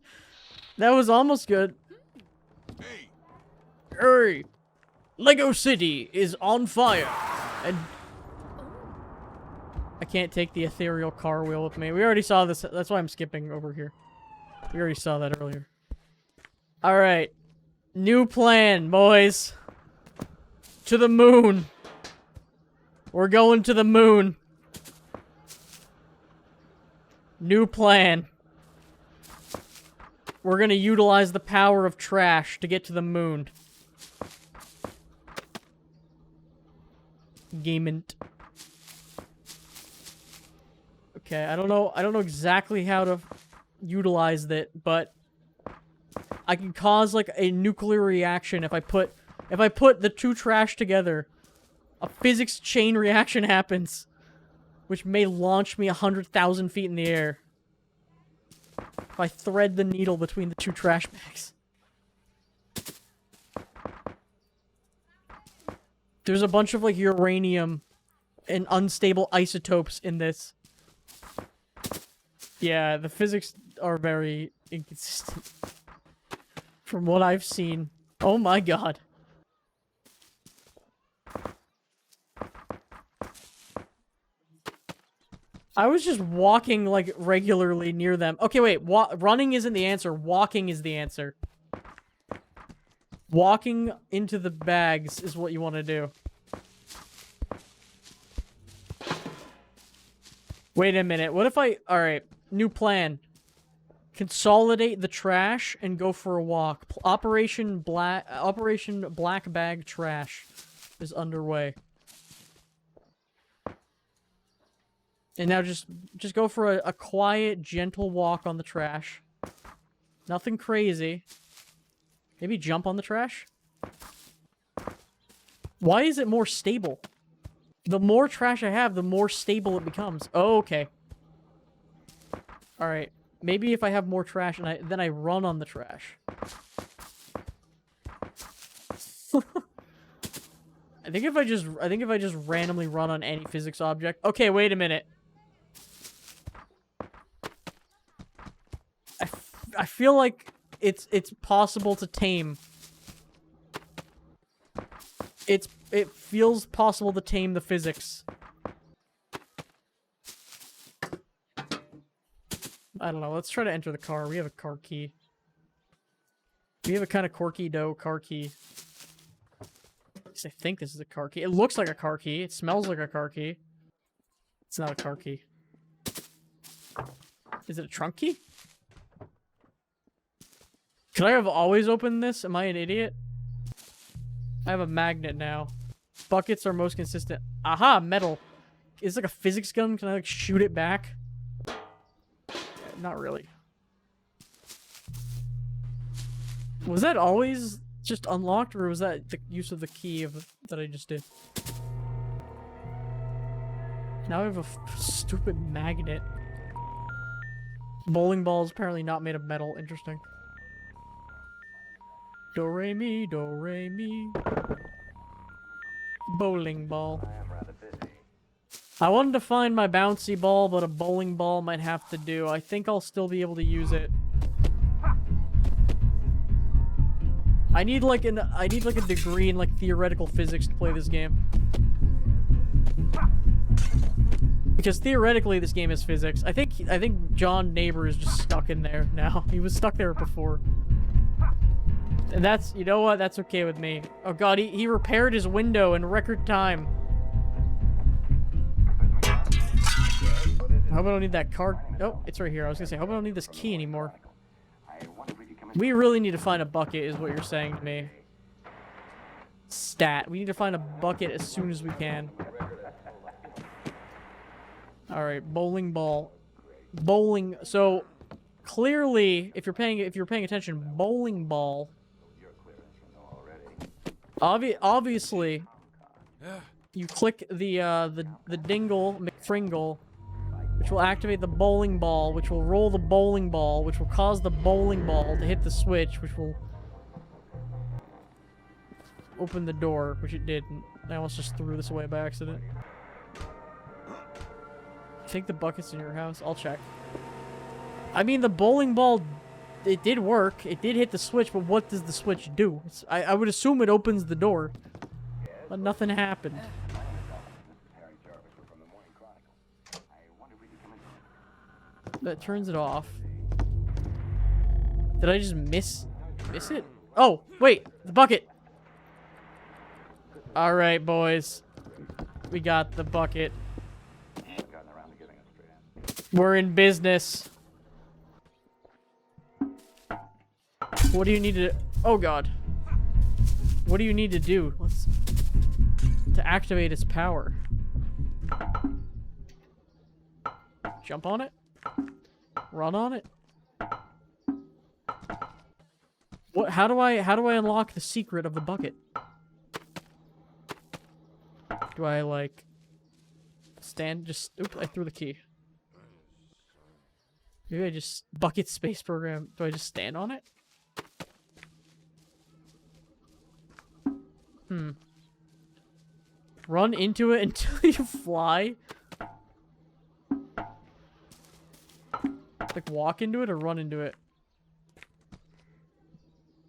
That was almost good. Hey! Lego City is on fire! And... I can't take the ethereal car wheel with me. We already saw this. That's why I'm skipping over here. We already saw that earlier. Alright. New plan, boys. To the moon. We're going to the moon. New plan. We're gonna utilize the power of trash to get to the moon. Gamement. Okay, I don't know exactly how to utilize it, but I can cause like a nuclear reaction if I put the two trash together. A physics chain reaction happens, which may launch me 100,000 feet in the air. If I thread the needle between the two trash bags. There's a bunch of like uranium and unstable isotopes in this. Yeah, the physics are very inconsistent. From what I've seen. Oh my god. I was just walking, like, regularly near them. Okay, wait. Running isn't the answer. Walking is the answer. Walking into the bags is what you want to do. Wait a minute. What if I... Alright. New plan. Consolidate the trash and go for a walk. Operation Black Bag Trash is underway. And now just go for a quiet, gentle walk on the trash. Nothing crazy. Maybe jump on the trash? Why is it more stable? The more trash I have, the more stable it becomes. Oh, okay. Alright. Maybe if I have more trash and then I run on the trash. I think if I just randomly run on any physics object. Okay, wait a minute. I feel like it's possible to tame. It feels possible to tame the physics. I don't know. Let's try to enter the car. We have a car key. We have a kind of quirky car key. At least I think this is a car key. It looks like a car key. It smells like a car key. It's not a car key. Is it a trunk key? Could I have always opened this? Am I an idiot? I have a magnet now. Buckets are most consistent. Aha! Metal. Is it like a physics gun? Can I like shoot it back? Not really. Was that always just unlocked, or was that the use of the key that I just did? Now I have a stupid magnet. Bowling ball is apparently not made of metal. Interesting. Do re mi, do re mi. Bowling ball. I am rather busy. I wanted to find my bouncy ball, but a bowling ball might have to do. I think I'll still be able to use it. I need like a degree in like theoretical physics to play this game. Because theoretically, this game is physics. I think John Neighbor is just stuck in there now. He was stuck there before. And that's, you know what? That's okay with me. Oh god, he repaired his window in record time. I hope I don't need that card. Oh, it's right here. I was gonna say, I hope I don't need this key anymore. We really need to find a bucket, is what you're saying to me. Stat. We need to find a bucket as soon as we can. Alright, bowling ball. Bowling. So, clearly, if you're paying attention, bowling ball. Obviously, you click the dingle McFringle, which will activate the bowling ball, which will roll the bowling ball, which will cause the bowling ball to hit the switch, which will open the door, which it didn't. I almost just threw this away by accident. I think the bucket's in your house. I'll check. I mean, the bowling ball, it did work. It did hit the switch, but what does the switch do? I would assume it opens the door, but nothing happened. That turns it off. Did I just miss it? Oh, wait, the bucket. All right, boys, we got the bucket. We're in business. What do you need to... Oh, God. What do you need to do? To activate its power. Jump on it? Run on it? What? How do I unlock the secret of the bucket? Do I, like... stand... Just... Oops, I threw the key. Maybe I just... Bucket space program. Do I just stand on it? Run into it until you fly? Like, walk into it or run into it?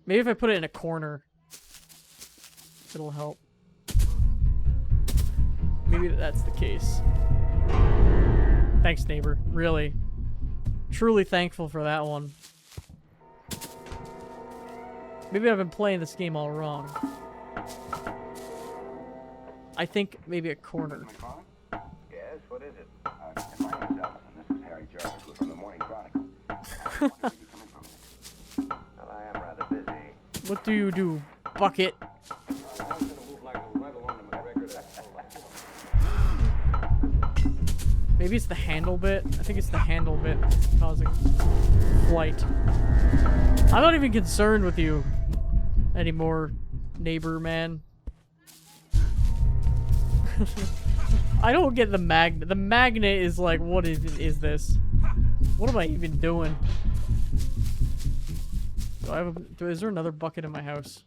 Maybe if I put it in a corner, it'll help. Maybe that's the case. Thanks, neighbor. Really. Truly thankful for that one. Maybe I've been playing this game all wrong. I think maybe a corner. Yes, what is it? My name is Allison. This is Harry Jarvis. We're from the Morning Chronicle. Where are you coming from? Well, I am rather busy. What do you do, bucket? Maybe it's the handle bit. I think it's the handle bit causing flight. I'm not even concerned with you anymore, neighbor man. I don't get the magnet. The magnet is like, what is this? What am I even doing? Do I have is there another bucket in my house?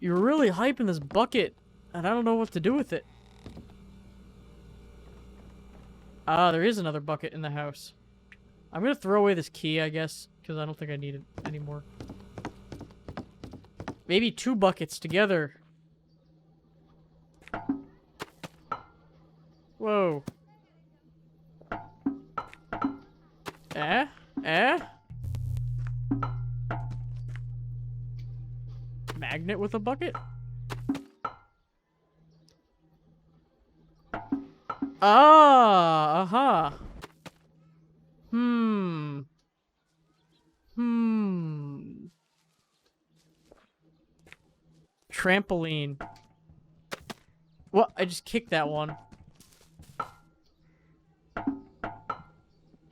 You're really hyping this bucket, and I don't know what to do with it. Ah, there is another bucket in the house. I'm gonna throw away this key, I guess, because I don't think I need it anymore. Maybe two buckets together. Whoa. Eh? Magnet with a bucket? Ah, aha. Trampoline. What? I just kicked that one.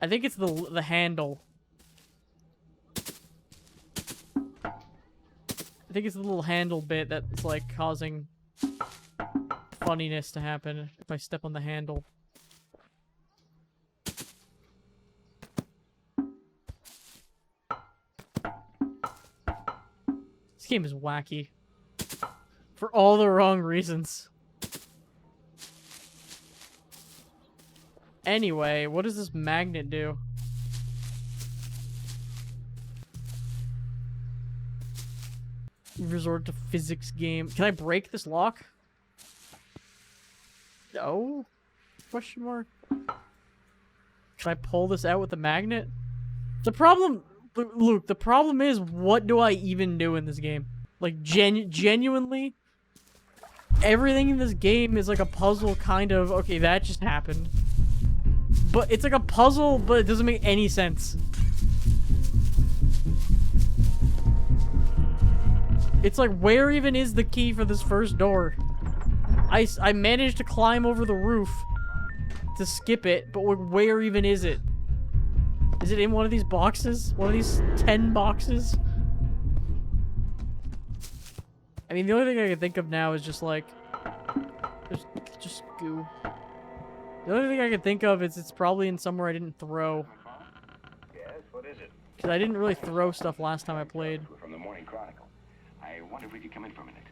I think it's the handle. I think it's the little handle bit that's like causing funniness to happen if I step on the handle. This game is wacky. For all the wrong reasons. Anyway, what does this magnet do? Resort to physics game. Can I break this lock? No? Question mark? Can I pull this out with a magnet? The problem... Luke, the problem is, what do I even do in this game? Like, genuinely, everything in this game is like a puzzle, kind of. Okay, that just happened. But it's like a puzzle, but it doesn't make any sense. It's like, where even is the key for this first door? I managed to climb over the roof to skip it, but where even is it? Is it in one of these boxes? One of these 10 boxes? I mean, the only thing I can think of now is just like... Just goo. The only thing I can think of is it's probably in somewhere I didn't throw. Yes, what is it? Because I didn't really throw stuff last time I played. From the Morning Chronicle. I wonder if we could come in for a minute.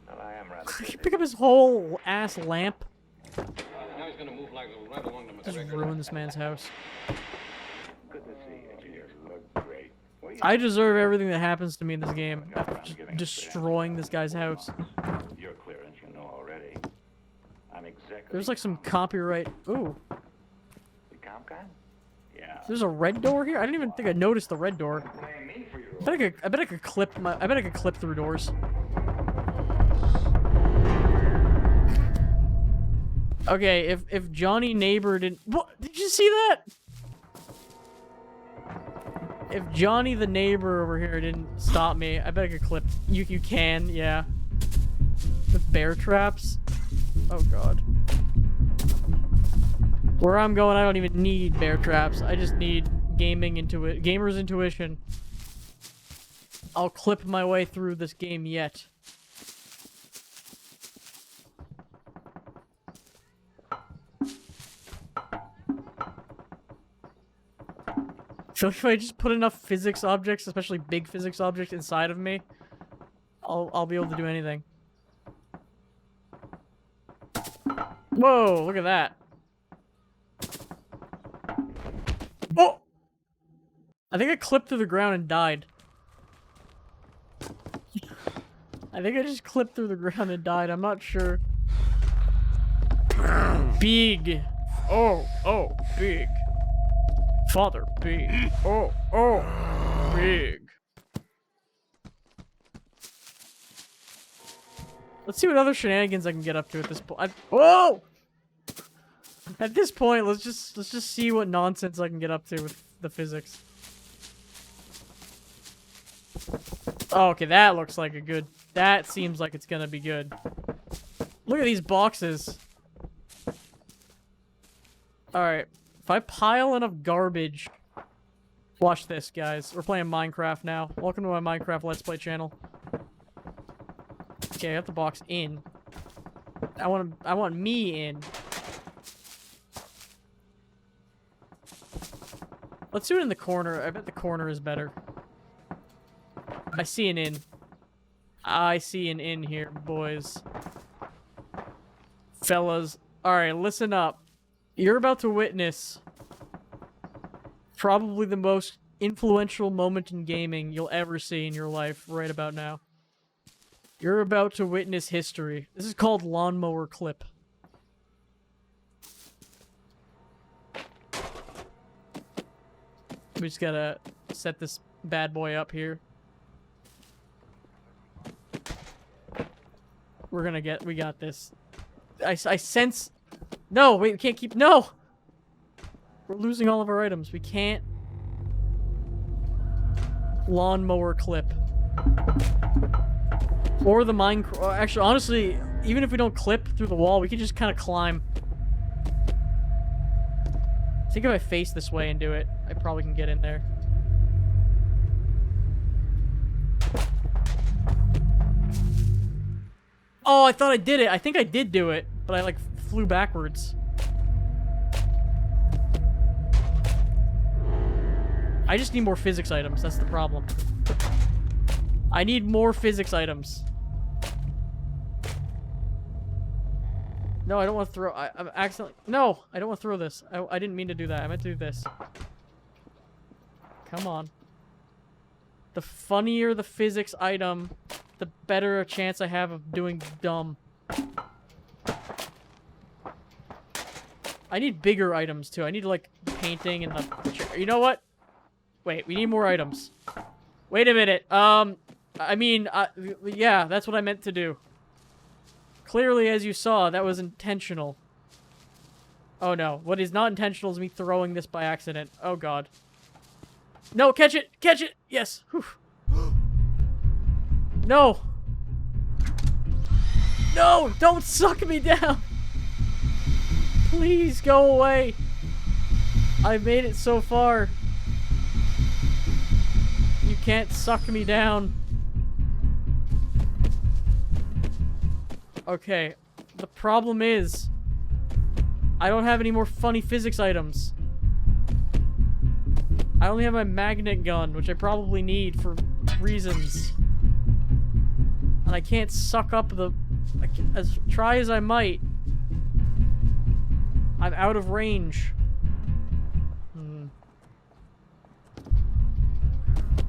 Well, I am rather I busy. can pick up his whole ass lamp. Now he's gonna move like right along the Just ruin this man's house. Good to see you, engineer. Look great. What are you I deserve everything that happens to me in this game after just destroying this guy's house. Your clearance, you know already. I'm exactly. There's like some copyright. Ooh, The ComCon? Yeah. there's a red door here. I didn't even think I noticed the red door. Blame me for your I bet I could clip my. I bet I could clip through doors. Okay, if Johnny Neighbor didn't. What? Did you see that? If Johnny the neighbor over here didn't stop me, I bet I could clip. You can, yeah. With bear traps. Oh god. Where I'm going, I don't even need bear traps. I just need gamer's intuition. I'll clip my way through this game yet. So if I just put enough physics objects, especially big physics objects, inside of me, I'll be able to do anything. Whoa, look at that. Oh! I think I clipped through the ground and died. I think I just clipped through the ground and died. I'm not sure. Big. Oh, big. Father, big. Oh, big. Let's see what other shenanigans I can get up to at this point. Whoa! At this point, let's just see what nonsense I can get up to with the physics. Oh, okay, that looks like a good. That seems like it's gonna be good. Look at these boxes. Alright. If I pile enough garbage... Watch this, guys. We're playing Minecraft now. Welcome to my Minecraft Let's Play channel. Okay, I got the box in. I want me in. Let's do it in the corner. I bet the corner is better. I see an in. I see an in here, boys. Fellas. Alright, listen up. You're about to witness probably the most influential moment in gaming you'll ever see in your life right about now. You're about to witness history. This is called Lawnmower Clip. We just gotta set this bad boy up here. We got this. I sense... No, wait, we can't keep... No! We're losing all of our items. We can't... Lawnmower Clip. Or the Minecraft... Actually, honestly, even if we don't clip through the wall, we can just kind of climb. I think if I face this way and do it, I probably can get in there. Oh, I thought I did it. I think I did do it, but I, like, flew backwards. I just need more physics items. That's the problem. I need more physics items. No, I don't want to throw... I'm accidentally... No! I don't want to throw this. I didn't mean to do that. I meant to do this. Come on. The funnier the physics item, the better a chance I have of doing dumb. I need bigger items too. I need like painting and the... You know what? Wait, we need more items. Wait a minute. I mean, yeah, that's what I meant to do. Clearly, as you saw, that was intentional. Oh no, what is not intentional is me throwing this by accident. Oh god. No, catch it! Catch it! Yes! Whew. No! No! Don't suck me down! Please go away! I've made it so far. You can't suck me down. Okay. The problem is, I don't have any more funny physics items. I only have my magnet gun, which I probably need for reasons. And I can't suck up the... as try as I might, I'm out of range.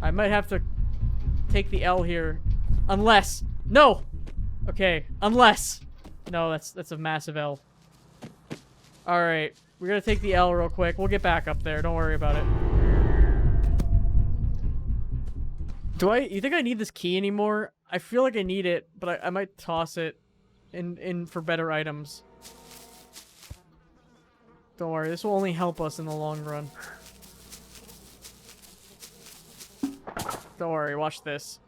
I might have to take the L here. Unless... No! Okay, unless... No, that's a massive L. Alright, we're gonna take the L real quick. We'll get back up there, don't worry about it. You think I need this key anymore? I feel like I need it, but I might toss it in for better items. Don't worry, this will only help us in the long run. Don't worry, watch this.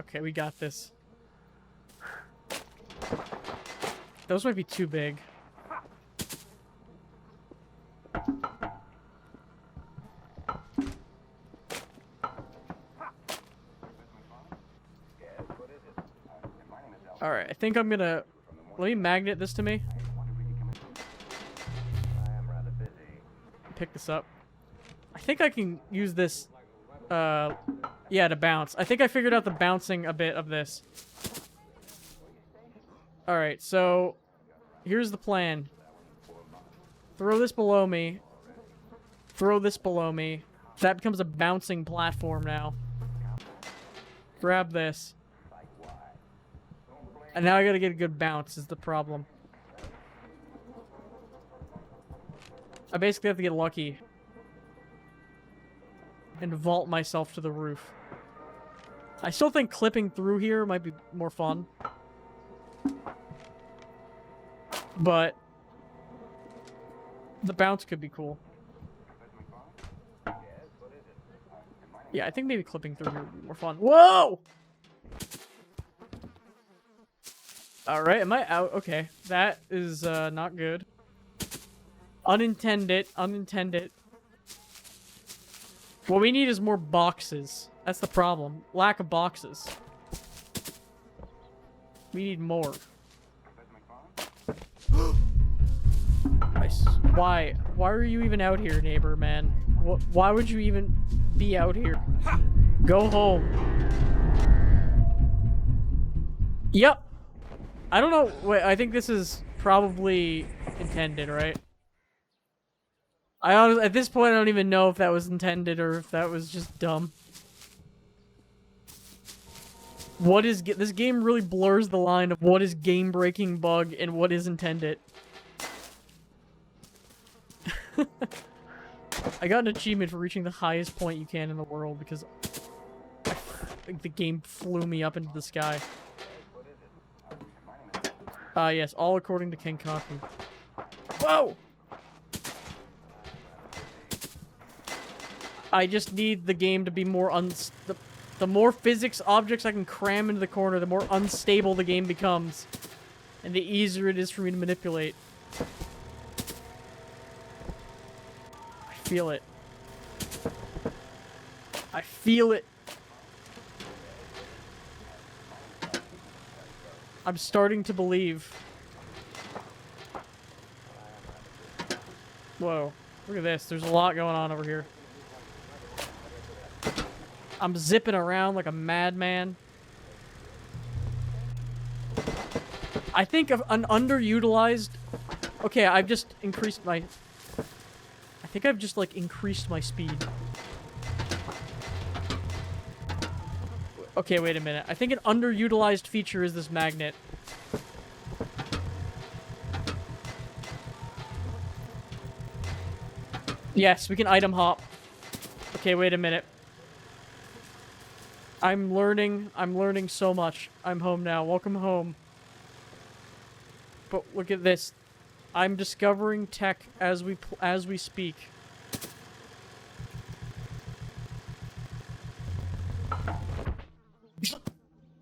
Okay, we got this. Those might be too big. Alright, I think I'm gonna... Let me magnet this to me. Pick this up. I think I can use this, yeah, to bounce. I think I figured out the bouncing a bit of this. Alright, so here's the plan. Throw this below me. Throw this below me. That becomes a bouncing platform now. Grab this. And now I gotta get a good bounce is the problem. I basically have to get lucky. And vault myself to the roof. I still think clipping through here might be more fun. But the bounce could be cool. Yeah, I think maybe clipping through here would be more fun. Whoa! Alright, am I out? Okay, that is not good. Unintended, unintended. What we need is more boxes. That's the problem. Lack of boxes. We need more. Nice. Why? Why are you even out here, neighbor, man? Why would you even be out here? Go home. Yep. I don't know. Wait, I think this is probably intended, right? At this point, I don't even know if that was intended or if that was just dumb. What is... This game really blurs the line of what is game-breaking bug and what is intended. I got an achievement for reaching the highest point you can in the world because the game flew me up into the sky. Yes, all according to King Coffee. Whoa! I just need the game to be more the more physics objects I can cram into the corner, the more unstable the game becomes. And the easier it is for me to manipulate. I feel it. I feel it. I'm starting to believe. Whoa. Look at this. There's a lot going on over here. I'm zipping around like a madman. I think of an underutilized... Okay, I've just increased my... I think I've just, like, increased my speed. Okay, wait a minute. I think an underutilized feature is this magnet. Yes, we can item hop. Okay, wait a minute. I'm learning so much. I'm home now. Welcome home. But look at this. I'm discovering tech as we speak.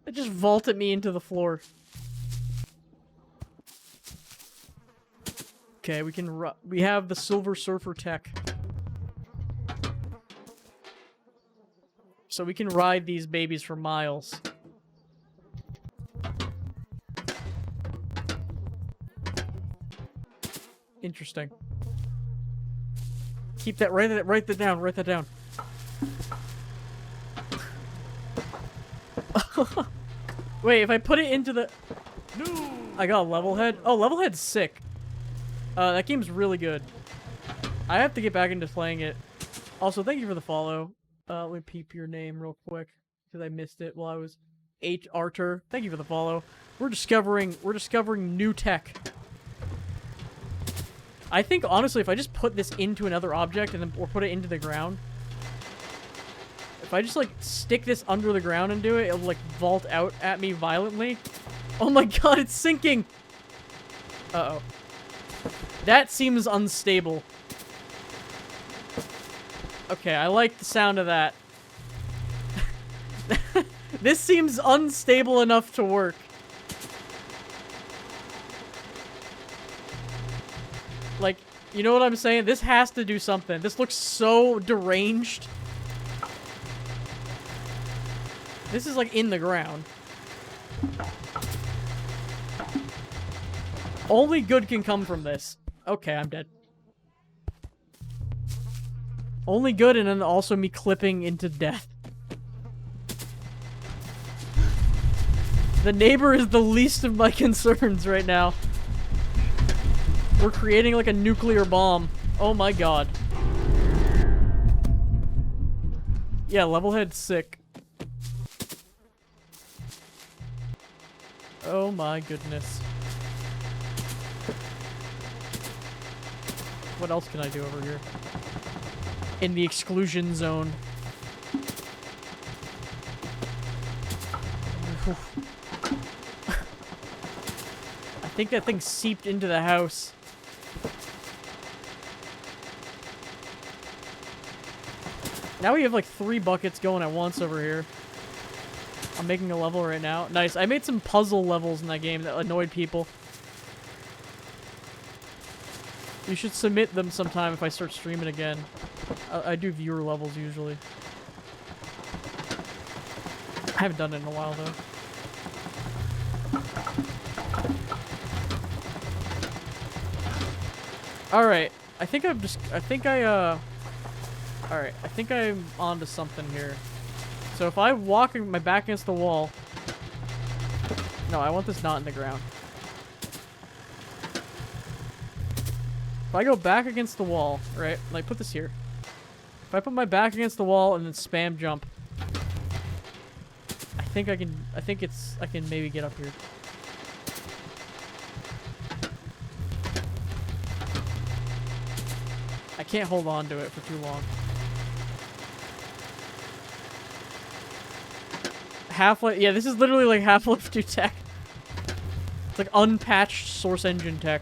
It just vaulted me into the floor. Okay, we have the Silver Surfer tech. So we can ride these babies for miles. Interesting. Keep that, write that down, write that down. Wait, if I put it into the... No! I got a level head. Oh, level head's sick. That game's really good. I have to get back into playing it. Also, thank you for the follow. Let me peep your name real quick, because I missed it while I was... H. Arter. Thank you for the follow. We're discovering new tech. I think, honestly, if I just put this into another object and then, or put it into the ground, if I just, like, stick this under the ground and do it, it'll, like, vault out at me violently. Oh my god, it's sinking! Uh-oh. That seems unstable. Okay, I like the sound of that. This seems unstable enough to work. Like, you know what I'm saying? This has to do something. This looks so deranged. This is, like, in the ground. Only good can come from this. Okay, I'm dead. Only good, and then also me clipping into death. The neighbor is the least of my concerns right now. We're creating like a nuclear bomb. Oh my god. Yeah, level head's sick. Oh my goodness. What else can I do over here? In the exclusion zone. I think that thing seeped into the house. Now we have like 3 buckets going at once over here. I'm making a level right now. Nice. I made some puzzle levels in that game that annoyed people. You should submit them sometime if I start streaming again. I do viewer levels usually. I haven't done it in a while though. Alright. Alright, I think I'm onto something here. So if I walk my back against the wall... No, I want this not in the ground. If I go back against the wall, right? Like, put this here. If I put my back against the wall and then spam jump... I think I can maybe get up here. I can't hold on to it for too long. Half-Life, yeah, this is literally like Half-Life 2 tech. It's like unpatched Source Engine tech.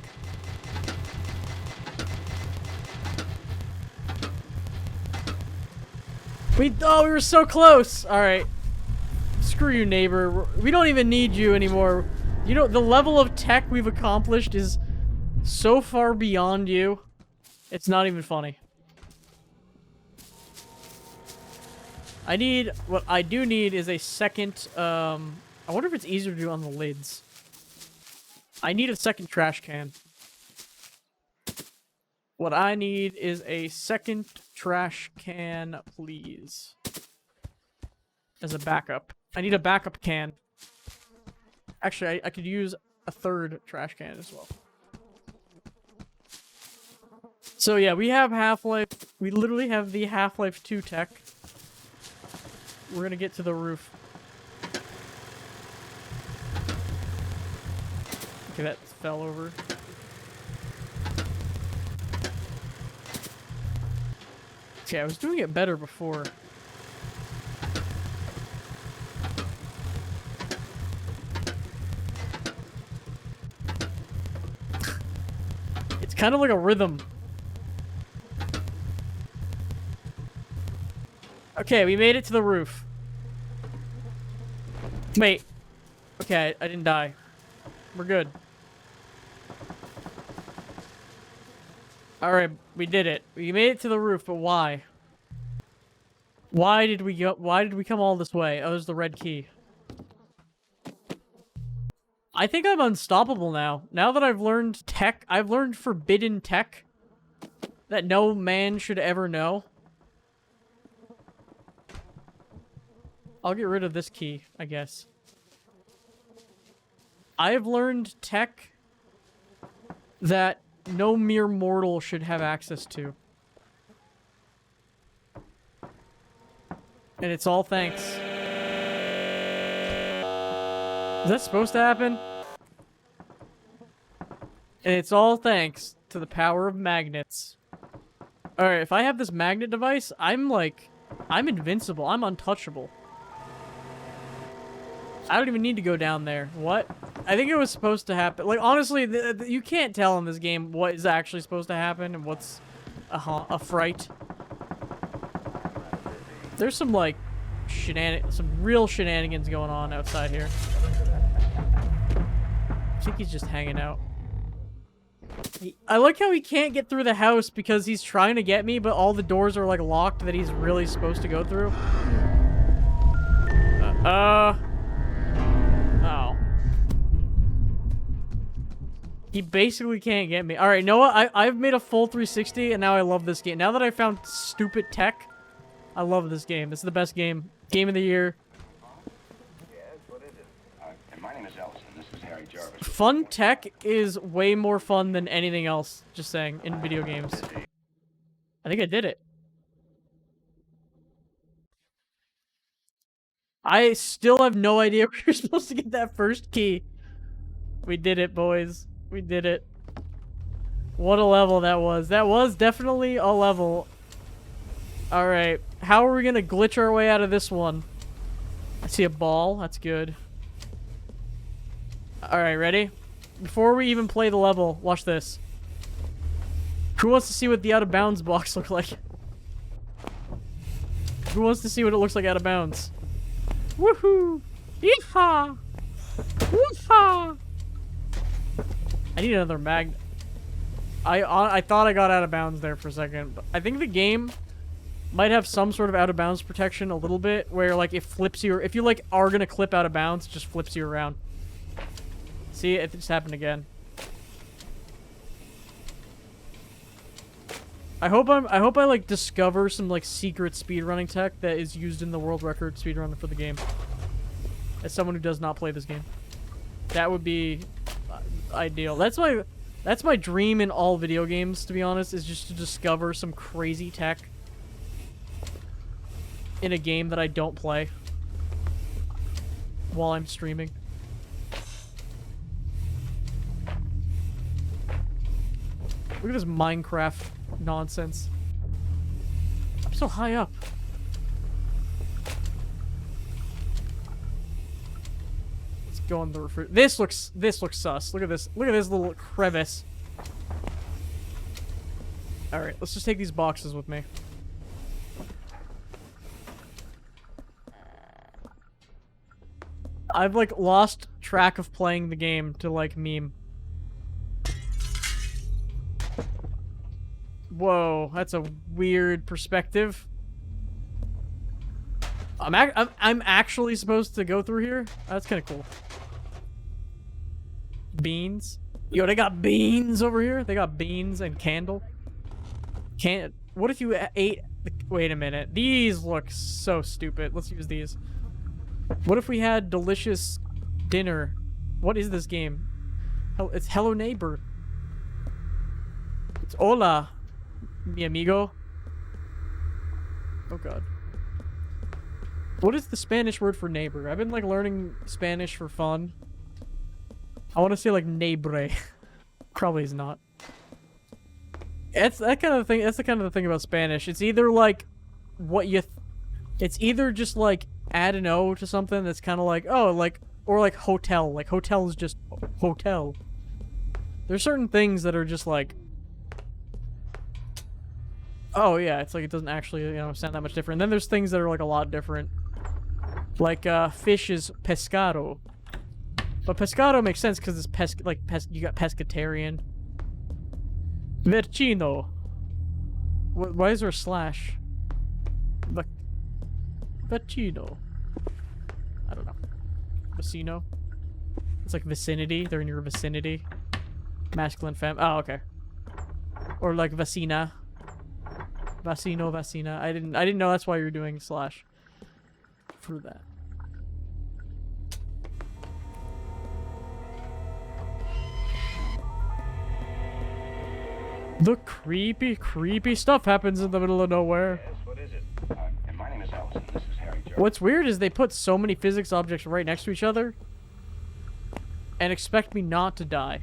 We were so close! Alright. Screw you, neighbor. We don't even need you anymore. You know, the level of tech we've accomplished is so far beyond you. It's not even funny. What I do need is a second, I wonder if it's easier to do on the lids. I need a second trash can. What I need is a second trash can, please. As a backup. I need a backup can. Actually, I could use a third trash can as well. So yeah, we have Half-Life. We literally have the Half-Life 2 tech. We're gonna get to the roof. Okay, that fell over. Okay, I was doing it better before. It's kind of like a rhythm. Okay, we made it to the roof. Wait. Okay, I didn't die. We're good. Alright, we did it. We made it to the roof, but why? Why did we come all this way? Oh, there's the red key. I think I'm unstoppable now. Now that I've learned tech, I've learned forbidden tech that no man should ever know. I'll get rid of this key, I guess. I've learned tech that no mere mortal should have access to. And it's all thanks. Is that supposed to happen? And it's all thanks to the power of magnets. Alright, if I have this magnet device, I'm invincible. I'm untouchable. I don't even need to go down there. What? I think it was supposed to happen. Like, honestly, you can't tell in this game what is actually supposed to happen and what's a fright. There's some, like, some real shenanigans going on outside here. I think he's just hanging out. I like how he can't get through the house because he's trying to get me, but all the doors are, like, locked that he's really supposed to go through. Oh. He basically can't get me. Alright, Noah, I've made a full 360, and now I love this game. Now that I found stupid tech, I love this game. This is the best game. Game of the year. Yes, what is it? My name is Ellison. This is Harry Jarvis. Fun tech is way more fun than anything else, just saying, in video games. I think I did it. I still have no idea where you're supposed to get that first key. We did it, boys. We did it. What a level that was. That was definitely a level. Alright. How are we gonna glitch our way out of this one? I see a ball. That's good. Alright, ready? Before we even play the level, watch this. Who wants to see what the out of bounds box looks like? Who wants to see what it looks like out of bounds? Woohoo! Yeehaw! Woohoo! I need another magnet. I thought I got out of bounds there for a second, but I think the game might have some sort of out of bounds protection a little bit, where like it flips you, if you like are gonna clip out of bounds, it just flips you around. See, it just happened again. I hope I like discover some like secret speedrunning tech that is used in the world record speedrun for the game. As someone who does not play this game, that would be ideal. That's my dream in all video games, to be honest, is just to discover some crazy tech in a game that I don't play while I'm streaming. Look at this Minecraft nonsense. I'm so high up. Let's go on the refrigerator. This looks sus. Look at this. Look at this little crevice. Alright, let's just take these boxes with me. I've like lost track of playing the game to like meme. Whoa, that's a weird perspective. I'm actually supposed to go through here? That's kind of cool. Beans. Yo, they got beans over here. They got beans and candle. What if you ate... Wait a minute. These look so stupid. Let's use these. What if we had delicious dinner? What is this game? It's Hello Neighbor. It's Hola. Mi amigo. Oh god. What is the Spanish word for neighbor? I've been like learning Spanish for fun. I want to say like neighbor. Probably is not. It's that kind of thing. That's the kind of thing about Spanish. It's either like what you. It's either just like add an O to something that's kind of like oh like or like hotel. Like hotel is just hotel. There's certain things that are just like. Oh yeah, it's like it doesn't actually sound that much different. And then there's things that are like a lot different. Like fish is pescado. But pescado makes sense because it's you got pescatarian. Vecino. Why is there a slash? Vecino. I don't know. Vecino. It's like vicinity. They're in your vicinity. Masculine fem. Oh, okay. Or like vecina. Vecino, vecina. I didn't know that's why you're doing slash. For that. The creepy stuff happens in the middle of nowhere. Yes, what is it? And my name is Allison. This is Harry Jarvis. What's weird is they put so many physics objects right next to each other and expect me not to die.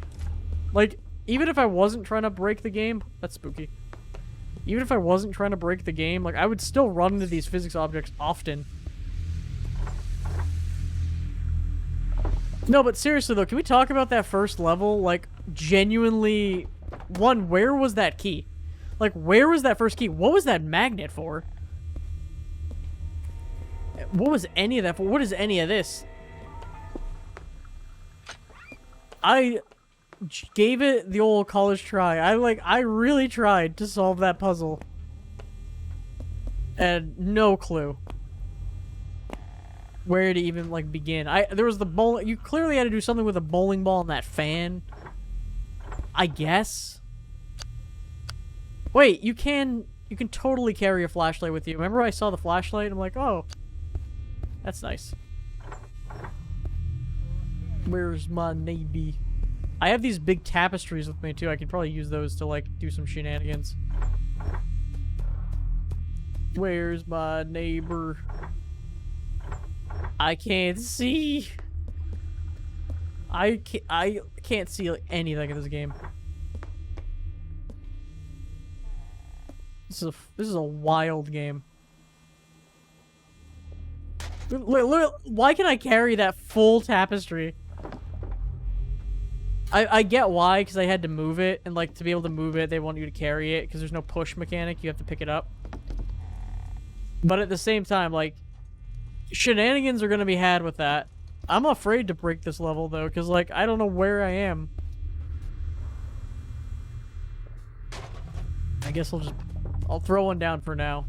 Like, even if I wasn't trying to break the game, that's spooky. Even if I wasn't trying to break the game, like, I would still run into these physics objects often. No, but seriously though, can we talk about that first level? Like, genuinely... One, where was that key? Like, where was that first key? What was that magnet for? What was any of that for? What is any of this? I gave it the old college try. I really tried to solve that puzzle. And no clue where to even, like, begin. There was the bowl. You clearly had to do something with a bowling ball and that fan. I guess. Wait, you can totally carry a flashlight with you. Remember I saw the flashlight? I'm like, oh, that's nice. Where's my navy? I have these big tapestries with me too. I could probably use those to like do some shenanigans. Where's my neighbor? I can't see. I can't see like, anything in this game. This is a wild game. Look, why can I carry that full tapestry? I get why, because I had to move it, and like to be able to move it, they want you to carry it, because there's no push mechanic, you have to pick it up. But at the same time, like, shenanigans are gonna be had with that. I'm afraid to break this level, though, because, like, I don't know where I am. I guess I'll throw one down for now.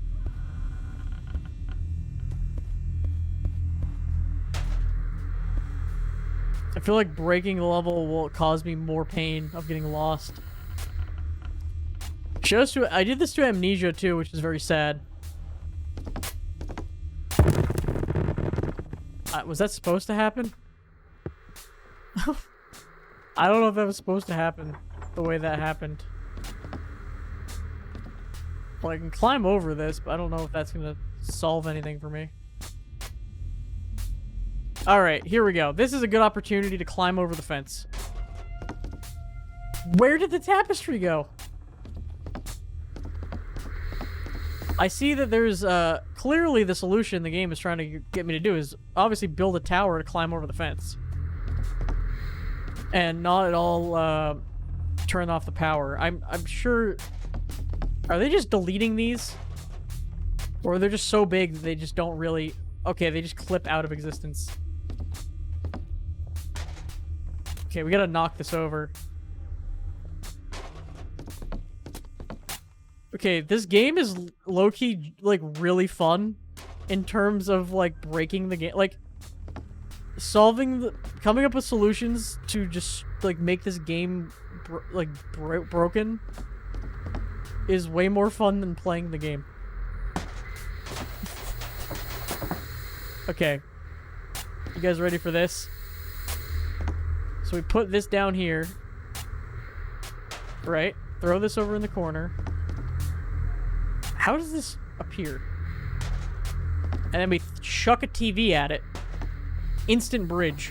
I feel like breaking the level will cause me more pain of getting lost. I did this to Amnesia, too, which is very sad. Was that supposed to happen? I don't know if that was supposed to happen the way that happened. Well, I can climb over this, but I don't know if that's gonna solve anything for me. Alright, here we go. This is a good opportunity to climb over the fence. Where did the tapestry go? I see that there's, clearly the solution the game is trying to get me to do is obviously build a tower to climb over the fence. And not at all, turn off the power. I'm sure... Are they just deleting these? Or they're just so big that they just don't really... Okay, they just clip out of existence. Okay, we gotta knock this over. Okay, this game is low-key, like, really fun in terms of, like, breaking the game. Like, coming up with solutions to just, like, make this game, broken is way more fun than playing the game. Okay. You guys ready for this? So we put this down here. Right? Throw this over in the corner. How does this appear? And then we chuck a TV at it. Instant bridge.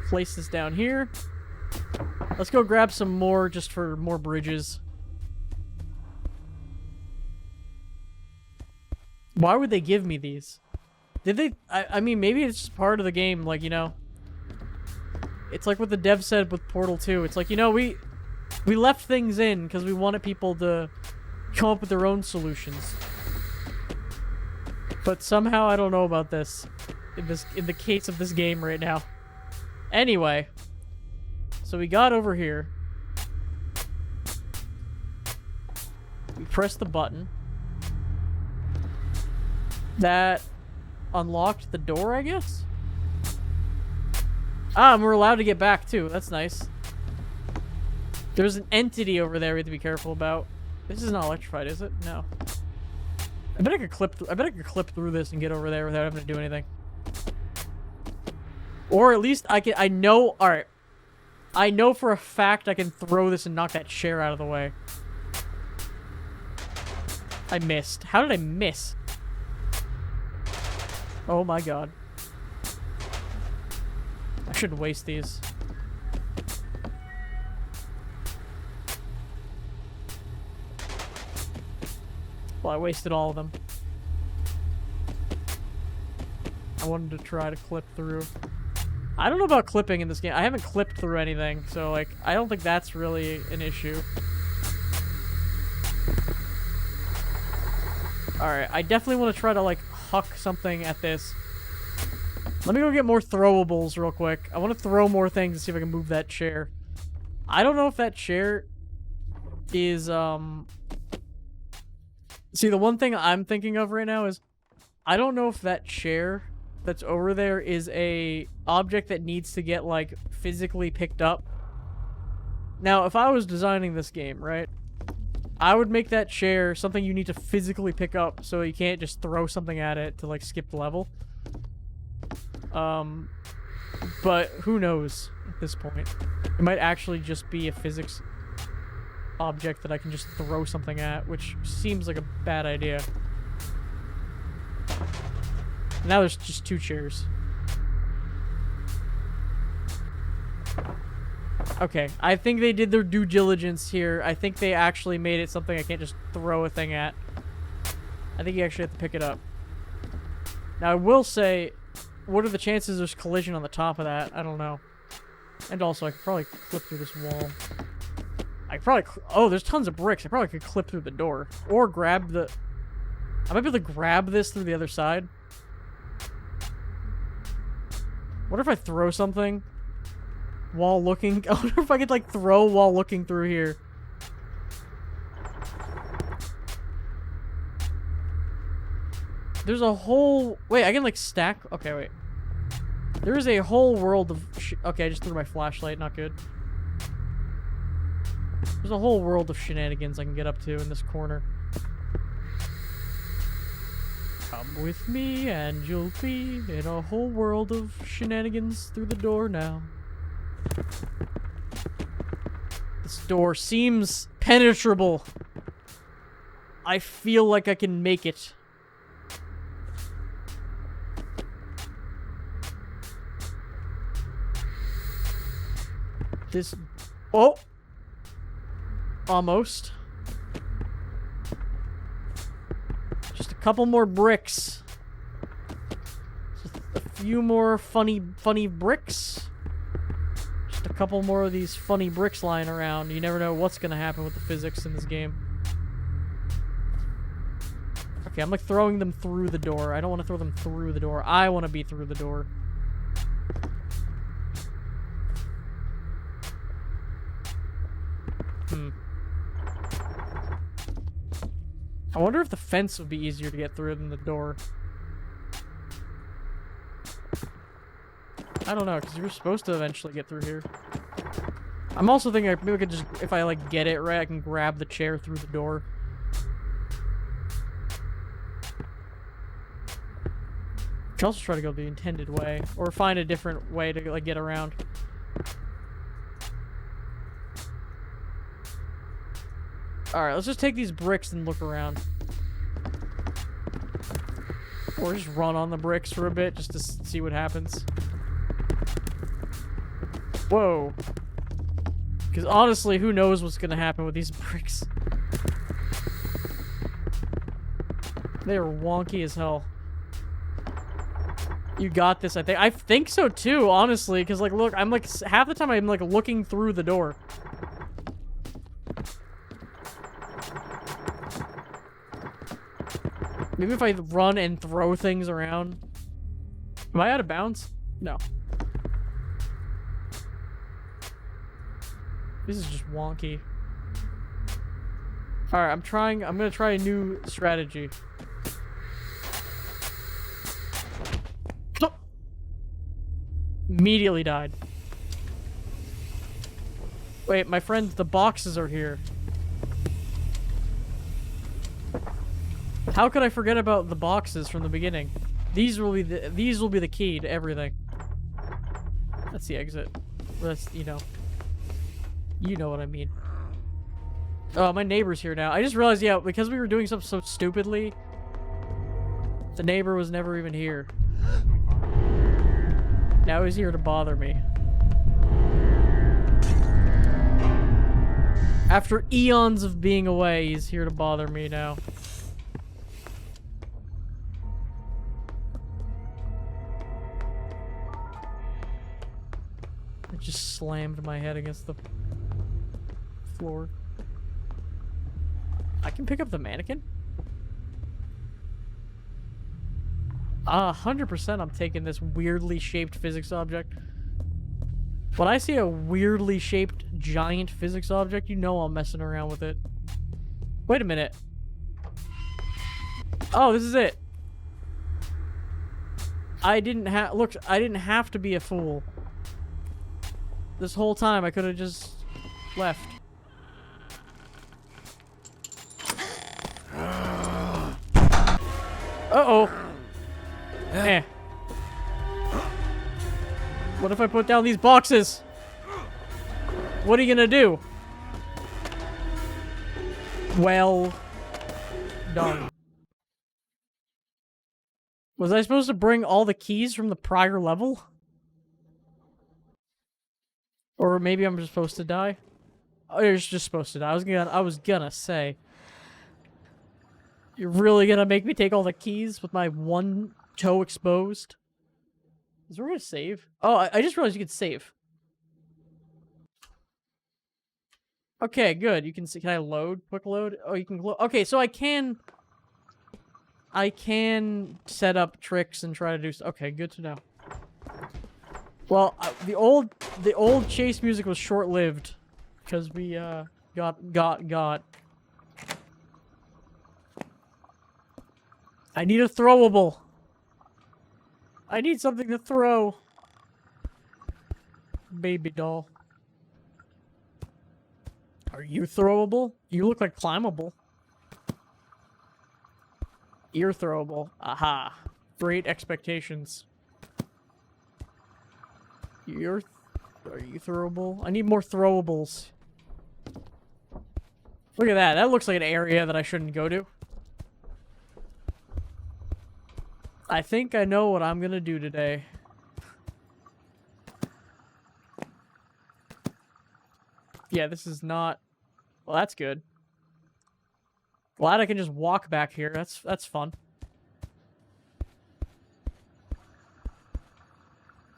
Place this down here. Let's go grab some more just for more bridges. Why would they give me these? Did they? I mean, maybe it's just part of the game, like, you know. It's like what the dev said with Portal 2. It's like, you know, we left things in because we wanted people to come up with their own solutions. But somehow I don't know about this in the case of this game right now. Anyway, so we got over here. We press the button. That unlocked the door, I guess? Ah, and we're allowed to get back too. That's nice. There's an entity over there we have to be careful about. This is not electrified, is it? No. I bet I could clip through this and get over there without having to do anything. Or at least I know, alright. I know for a fact I can throw this and knock that chair out of the way. I missed. How did I miss? Oh my god. I shouldn't waste these. Well, I wasted all of them. I wanted to try to clip through. I don't know about clipping in this game. I haven't clipped through anything, so, like, I don't think that's really an issue. Alright, I definitely want to try to, like, huck something at this. Let me go get more throwables real quick. I want to throw more things and see if I can move that chair. I don't know if that chair is, See, the one thing I'm thinking of right now is I don't know if that chair that's over there is a object that needs to get, like, physically picked up. Now, if I was designing this game, right, I would make that chair something you need to physically pick up so you can't just throw something at it to, like, skip the level. But who knows at this point. It might actually just be a physics object that I can just throw something at, which seems like a bad idea. Now there's just 2 chairs. Okay, I think they did their due diligence here. I think they actually made it something I can't just throw a thing at. I think you actually have to pick it up. Now, I will say, what are the chances there's collision on the top of that? I don't know. And also, I could probably clip through this wall. I could probably... Oh, there's tons of bricks. I probably could clip through the door. Or grab the... I might be able to grab this through the other side. What if I throw something while looking? I wonder if I could, like, throw while looking through here. There's a whole... Wait, I can, like, stack... Okay, wait. There is a whole world of... Okay, I just threw my flashlight. Not good. There's a whole world of shenanigans I can get up to in this corner. Come with me and you'll be in a whole world of shenanigans through the door now. This door seems penetrable. I feel like I can make it. This... Oh! Almost. Just a couple more bricks. Just a few more funny bricks. Just a couple more of these funny bricks lying around. You never know what's gonna happen with the physics in this game. Okay, I'm like throwing them through the door. I don't want to throw them through the door. I want to be through the door. I wonder if the fence would be easier to get through than the door. I don't know, because you were supposed to eventually get through here. I'm also thinking maybe I could just, if I, like, get it right, I can grab the chair through the door. I could also try to go the intended way, or find a different way to, like, get around. Alright, let's just take these bricks and look around. Or just run on the bricks for a bit just to see what happens. Whoa. Because honestly, who knows what's going to happen with these bricks. They are wonky as hell. You got this, I think. I think so too, honestly. Because, like, look, I'm like, half the time I'm like looking through the door. Maybe if I run and throw things around. Am I out of bounds? No. This is just wonky. Alright, I'm gonna try a new strategy. Oh! Immediately died. Wait, my friends, the boxes are here. How could I forget about the boxes from the beginning? These will be the key to everything. That's the exit. That's, you know what I mean. Oh, my neighbor's here now. I just realized, yeah, because we were doing something so stupidly, the neighbor was never even here. Now he's here to bother me. After eons of being away, he's here to bother me now. I just slammed my head against the floor. I can pick up the mannequin? 100% I'm taking this weirdly shaped physics object. When I see a weirdly shaped giant physics object, you know I'm messing around with it. Wait a minute. Oh, this is it. I didn't have to be a fool. This whole time I could have just left. Uh-oh. Eh. What if I put down these boxes? What are you gonna do? Well done. Was I supposed to bring all the keys from the prior level? Or maybe I'm just supposed to die? Oh, you're just supposed to die. I was gonna say. You're really gonna make me take all the keys with my one toe exposed? Is there a way to save? Oh, I just realized you could save. Okay, good. You can see. Can I load? Quick load? Oh, you can. Okay, so I can set up tricks and try to do. Okay, good to know. Well, the old chase music was short-lived because we got. I need a throwable. I need something to throw. Baby doll. Are you throwable? You look like climbable. Ear throwable. Aha. Great expectations. Are you throwable? I need more throwables. Look at that. That looks like an area that I shouldn't go to. I think I know what I'm gonna do today. Yeah, this is not... Well, that's good. Glad I can just walk back here. That's fun.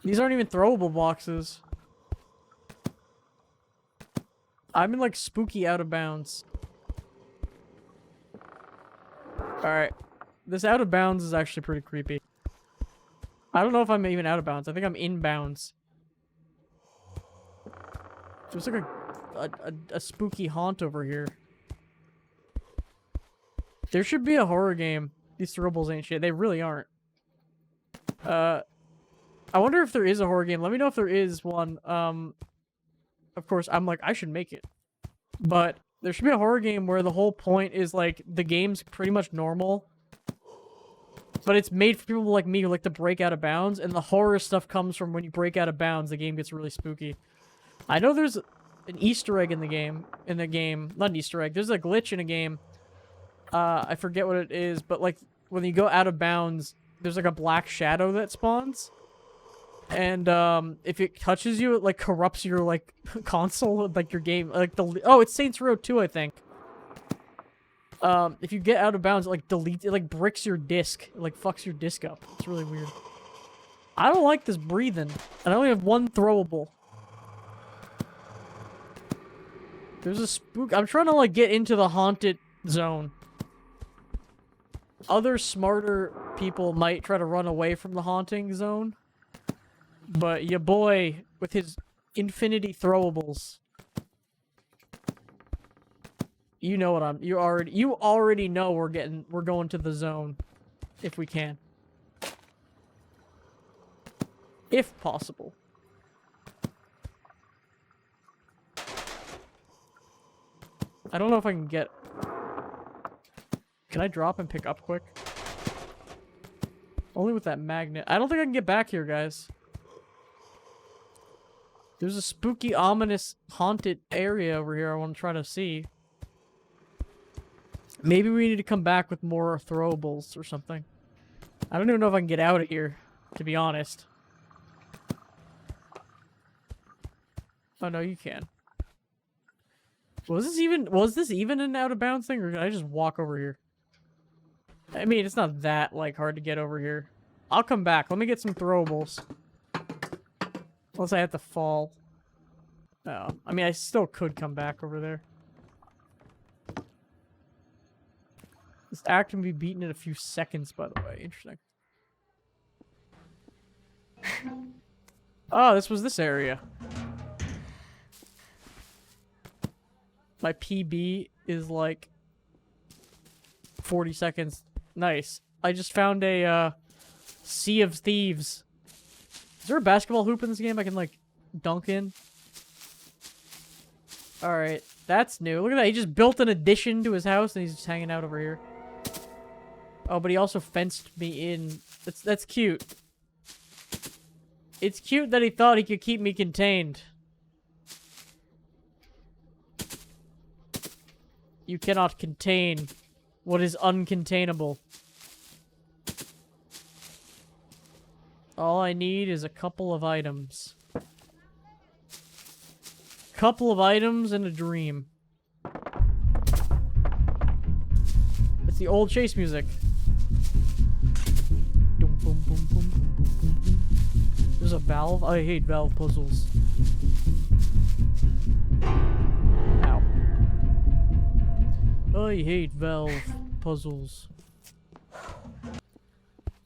These aren't even throwable boxes. I'm in, like, spooky out of bounds. Alright. This out of bounds is actually pretty creepy. I don't know if I'm even out of bounds. I think I'm in bounds. There's like a spooky haunt over here. There should be a horror game. These throwables ain't shit. They really aren't. I wonder if there is a horror game. Let me know if there is one. Of course, I'm like, I should make it. But there should be a horror game where the whole point is, like, the game's pretty much normal. But it's made for people like me who like to break out of bounds, and the horror stuff comes from when you break out of bounds, the game gets really spooky. I know there's an Easter egg in the game. Not an Easter egg. There's a glitch in a game. I forget what it is, but like when you go out of bounds, there's like a black shadow that spawns. And if it touches you, it like corrupts your like console, like your game, like it's Saints Row 2, I think. If you get out of bounds, it like deletes, it like bricks your disc, it like fucks your disc up. It's really weird. I don't like this breathing, and I only have one throwable. There's a spook. I'm trying to like get into the haunted zone. Other smarter people might try to run away from the haunting zone. But your boy, with his infinity throwables, you know what you already know we're going to the zone, if we can. If possible. I don't know if I can get... Can I drop and pick up quick? Only with that magnet. I don't think I can get back here, guys. There's a spooky, ominous, haunted area over here I want to try to see. Maybe we need to come back with more throwables or something. I don't even know if I can get out of here, to be honest. Oh, no, you can. Was this even an out-of-bounds thing, or did I just walk over here? I mean, it's not that, like, hard to get over here. I'll come back. Let me get some throwables. Unless I have to fall. Oh, I mean, I still could come back over there. This act can be beaten in a few seconds, by the way. Interesting. Oh, this was this area. My PB is like 40 seconds. Nice. I just found a Sea of Thieves. Is there a basketball hoop in this game I can, like, dunk in? Alright, that's new. Look at that, he just built an addition to his house and he's just hanging out over here. Oh, but he also fenced me in. That's cute. It's cute that he thought he could keep me contained. You cannot contain what is uncontainable. All I need is a couple of items. Couple of items and a dream. It's the old chase music. There's a valve? I hate valve puzzles. Ow. I hate valve puzzles.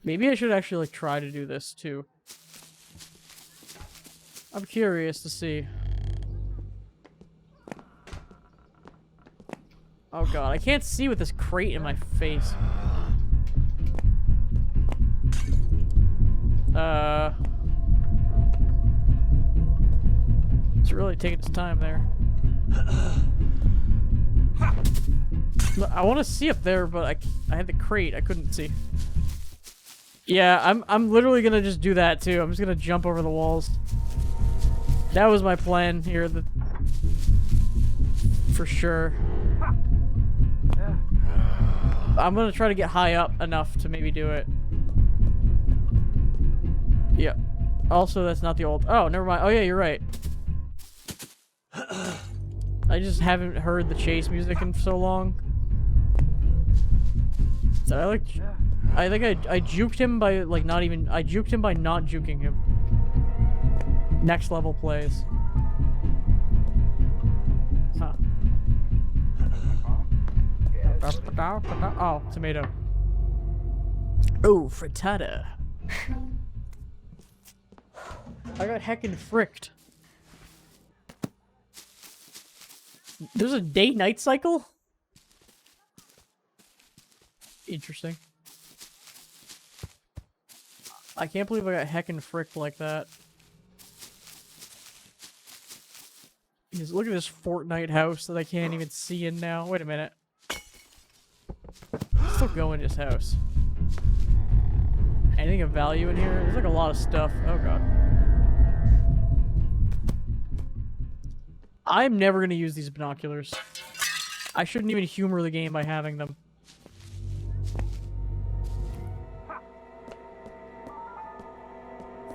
Maybe I should actually, like, try to do this, too. I'm curious to see. Oh god, I can't see with this crate in my face. It's really taking its time there. I want to see up there, but I had the crate. I couldn't see. Yeah, I'm literally gonna just do that too. I'm just gonna jump over the walls. That was my plan here. For sure. I'm gonna try to get high up enough to maybe do it. Yeah. Also, that's not the old... Oh, never mind. Oh, yeah, you're right. I just haven't heard the chase music in so long. So I think I juked him by, like, not even... I juked him by not juking him. Next level plays. Huh. Oh, tomato. Oh, frittata. I got heckin' fricked. There's a day-night cycle? Interesting. I can't believe I got heckin' fricked like that. Just look at this Fortnite house that I can't even see in now. Wait a minute. Let's still go in this house. Anything of value in here? There's like a lot of stuff. Oh god. I'm never gonna use these binoculars. I shouldn't even humor the game by having them.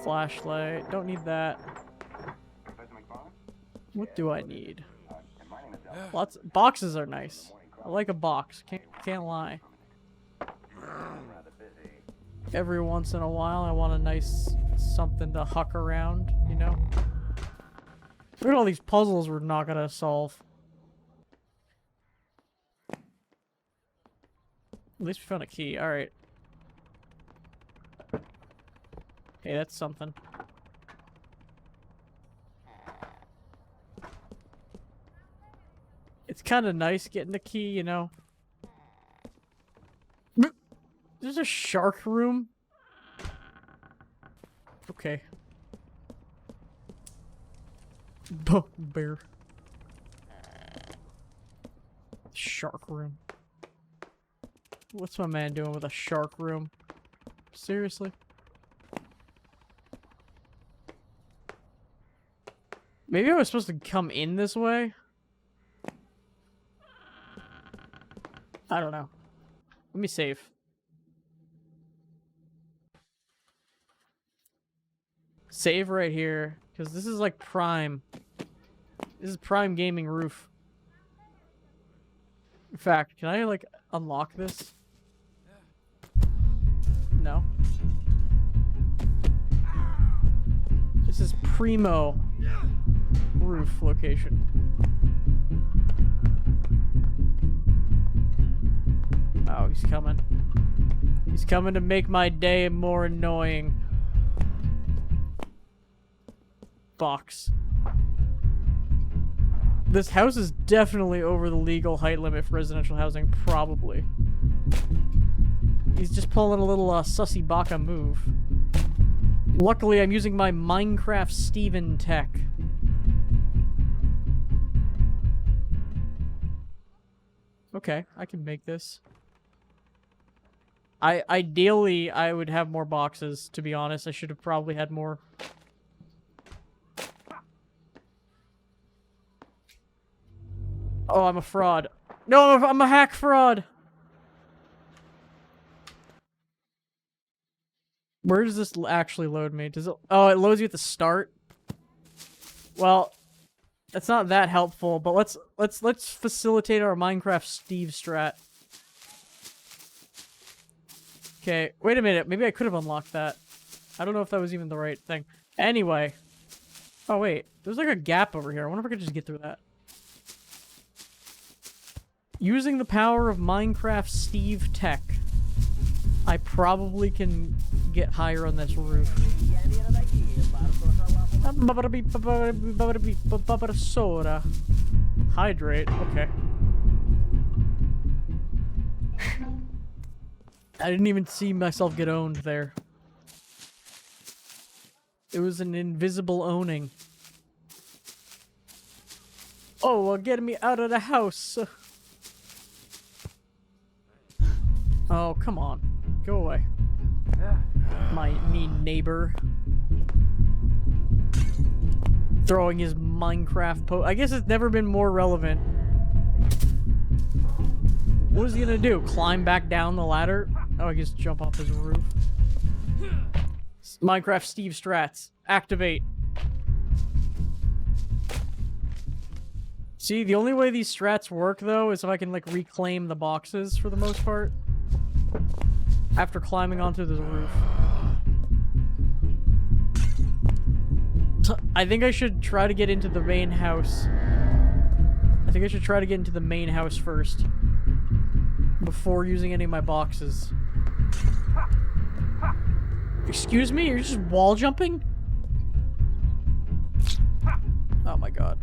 Flashlight. Don't need that. Professor McFarland? What do I need? And my name is Elvis. Lots. Boxes are nice. I like a box. Can't lie. I'm rather busy. Every once in a while, I want a nice something to huck around. You know. Look at all these puzzles we're not gonna solve. At least we found a key. All right. Hey, that's something. It's kind of nice getting the key, you know. There's a shark room. Okay. Bear. Shark room. What's my man doing with a shark room? Seriously? Maybe I was supposed to come in this way? I don't know. Let me save. Save right here, because this is like prime. This is prime gaming roof. In fact, can I like unlock this? No. This is primo roof location. Oh, he's coming. He's coming to make my day more annoying. Box. This house is definitely over the legal height limit for residential housing, probably. He's just pulling a little sussy baka move. Luckily, I'm using my Minecraft Steven tech. Okay, I can make this. Ideally, I would have more boxes, to be honest. I should have probably had more. Oh, I'm a fraud. No, I'm a hack fraud! Where does this actually load me? Does it? Oh, it loads you at the start? Well, that's not that helpful, but let's facilitate our Minecraft Steve strat. Okay, wait a minute. Maybe I could have unlocked that. I don't know if that was even the right thing. Anyway. Oh, wait. There's like a gap over here. I wonder if I could just get through that. Using the power of Minecraft Steve tech, I probably can get higher on this roof. Soda. Hydrate. Okay. I didn't even see myself get owned there. It was an invisible owning. Oh, well, get me out of the house. Oh, come on. Go away. My mean neighbor. Throwing his Minecraft I guess it's never been more relevant. What is he gonna do? Climb back down the ladder? Oh, I guess jump off his roof. Minecraft Steve strats. Activate. See, the only way these strats work, though, is if I can, like, reclaim the boxes for the most part. After climbing onto the roof. I think I should try to get into the main house. I think I should try to get into the main house first. Before using any of my boxes. Excuse me? You're just wall jumping? Oh my god.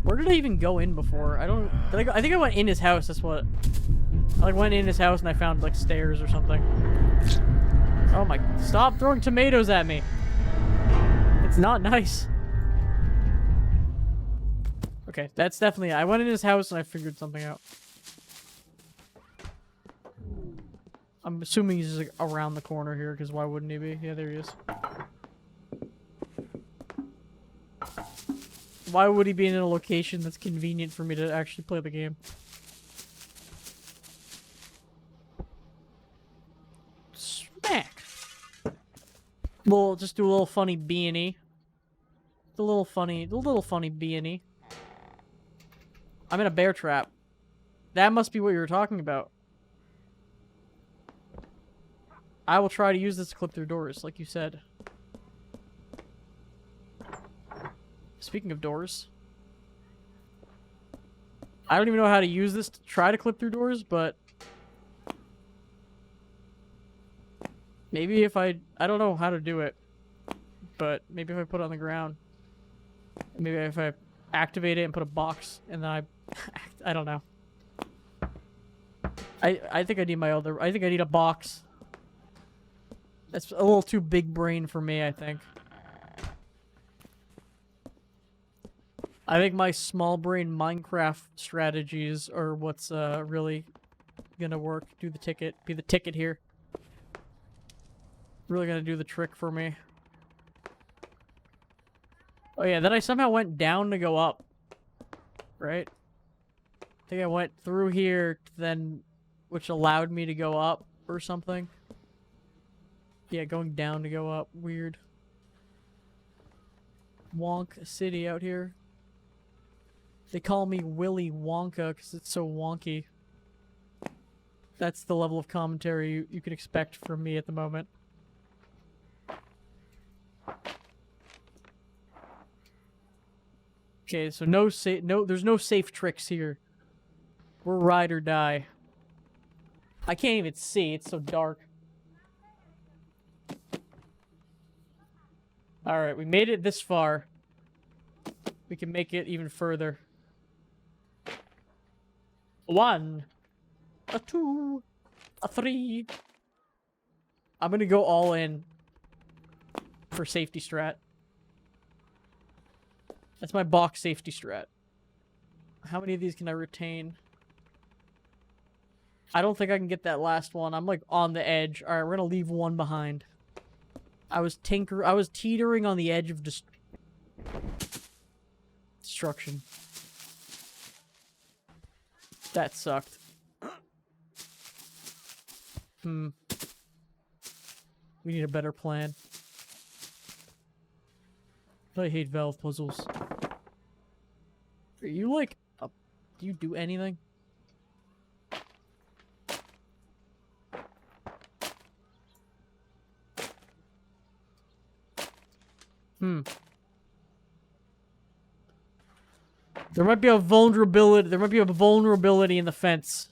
Where did I even go in before? I don't... Did I go? I think I went in his house, that's what... I like, went in his house and I found like stairs or something. Oh my... Stop throwing tomatoes at me! It's not nice. Okay, that's definitely... I went in his house and I figured something out. I'm assuming he's just like around the corner here, because why wouldn't he be? Yeah, there he is. Why would he be in a location that's convenient for me to actually play the game? Smack! We'll just do a little funny B&E. The little funny B&E. I'm in a bear trap. That must be what you were talking about. I will try to use this to clip through doors, like you said. Speaking of doors, I don't even know how to use this to try to clip through doors, but maybe if I don't know how to do it, but maybe if I put it on the ground, maybe if I activate it and put a box, and then I don't know. I think I need I think I need a box. That's a little too big brain for me, I think. I think my small brain Minecraft strategies are what's really gonna work. Be the ticket here. Really gonna do the trick for me. Oh yeah, then I somehow went down to go up. Right? I think I went through here, then, which allowed me to go up or something. Yeah, going down to go up. Weird. Wonk City out here. They call me Willy Wonka because it's so wonky. That's the level of commentary you could expect from me at the moment. Okay, so there's no safe tricks here. We're ride or die. I can't even see, it's so dark. Alright, we made it this far. We can make it even further. 1, a 2, a 3. I'm gonna go all in for safety strat. That's my box safety strat. How many of these can I retain? I don't think I can get that last one. I'm like on the edge. Alright, we're gonna leave one behind. I was teetering on the edge of destruction. That sucked. We need a better plan. I hate valve puzzles. Are you like do you do anything? There might be a vulnerability. There might be a vulnerability in the fence.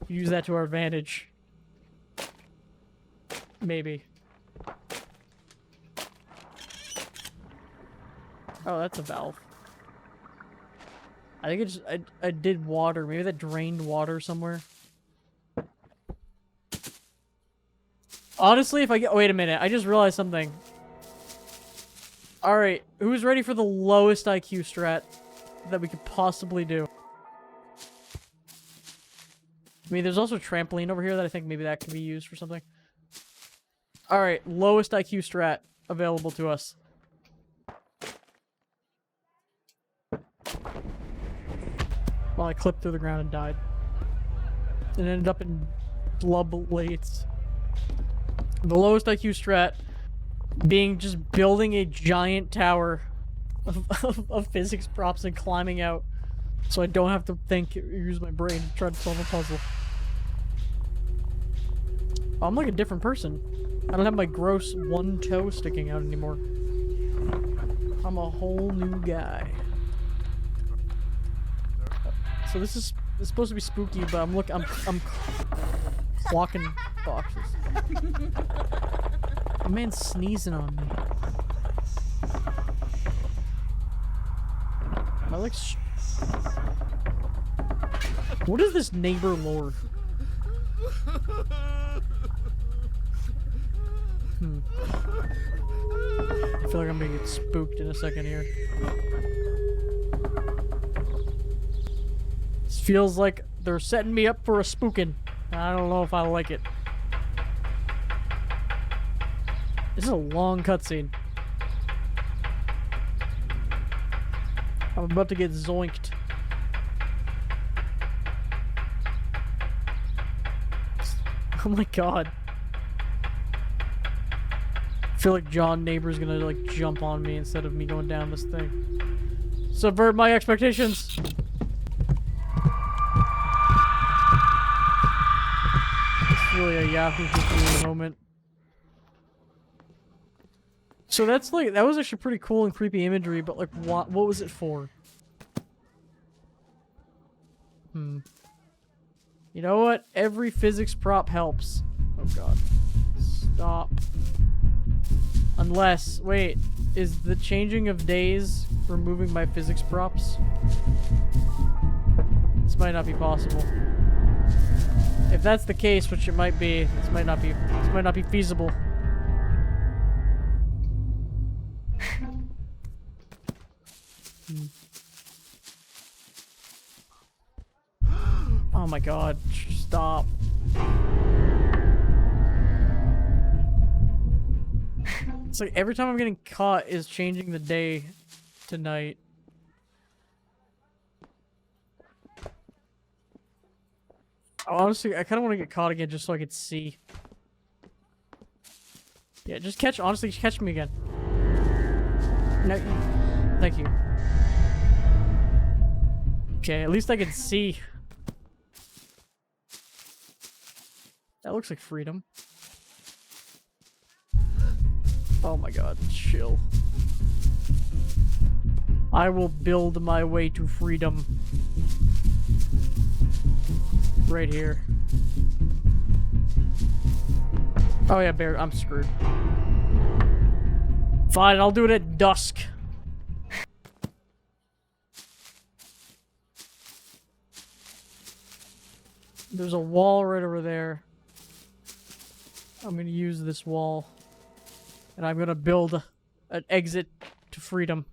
Use that to our advantage. Maybe. Oh, that's a valve. I think it just I did water. Maybe that drained water somewhere. Honestly, if I get... Wait a minute. I just realized something. Alright. Who's ready for the lowest IQ strat that we could possibly do? I mean, there's also a trampoline over here that I think maybe that could be used for something. Alright. Lowest IQ strat available to us. Well, I clipped through the ground and died. And ended up in Blublates. The lowest IQ strat being just building a giant tower of physics props and climbing out so I don't have to think or use my brain to try to solve a puzzle. Oh, I'm like a different person. I don't have my gross one toe sticking out anymore. I'm a whole new guy. So this is supposed to be spooky, but I'm clocking boxes. A man's sneezing on me. I like. What is this neighbor lore? I feel like I'm gonna get spooked in a second here. This feels like they're setting me up for a spooking. I don't know if I like it. This is a long cutscene. I'm about to get zoinked. Oh my god. I feel like John Neighbor's gonna like jump on me instead of me going down this thing. Subvert my expectations. It's really a Yahoo History moment. So that's like, that was actually pretty cool and creepy imagery, but like what was it for? You know what? Every physics prop helps. Oh god. Stop. Unless, wait, is the changing of days removing my physics props? This might not be possible. If that's the case, which it might be, this might not be feasible. Oh my god, stop. It's like every time I'm getting caught is changing the day to night. Oh, honestly, I kind of want to get caught again just so I could see. Yeah, just honestly, just catch me again. No, thank you. Okay, at least I can see. That looks like freedom. Oh my god, chill. I will build my way to freedom. Right here. Oh yeah, Bear, I'm screwed. Fine, I'll do it at dusk. There's a wall right over there. I'm gonna use this wall. And I'm gonna build an exit to freedom.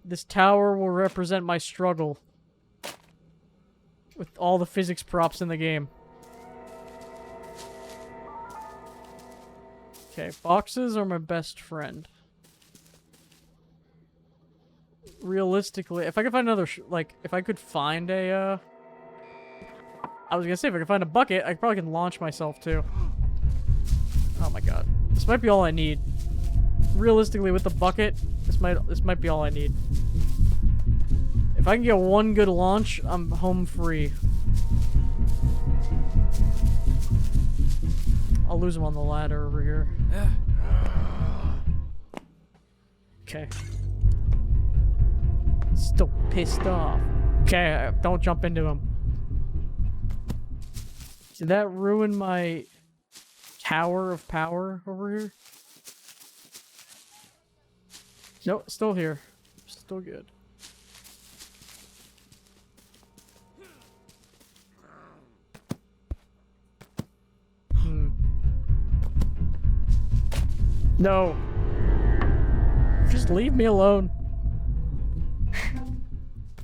This tower will represent my struggle with all the physics props in the game. Okay, boxes are my best friend. Realistically, if I could find another, if I could find a, I was gonna say, if I could find a bucket, I probably can launch myself too. Oh my god. This might be all I need. Realistically, with the bucket, this might be all I need. If I can get one good launch, I'm home free. I'll lose him on the ladder over here. Okay. Still pissed off. Okay, don't jump into him. Did that ruin my tower of power over here? Nope, still here. Still good. No. Just leave me alone.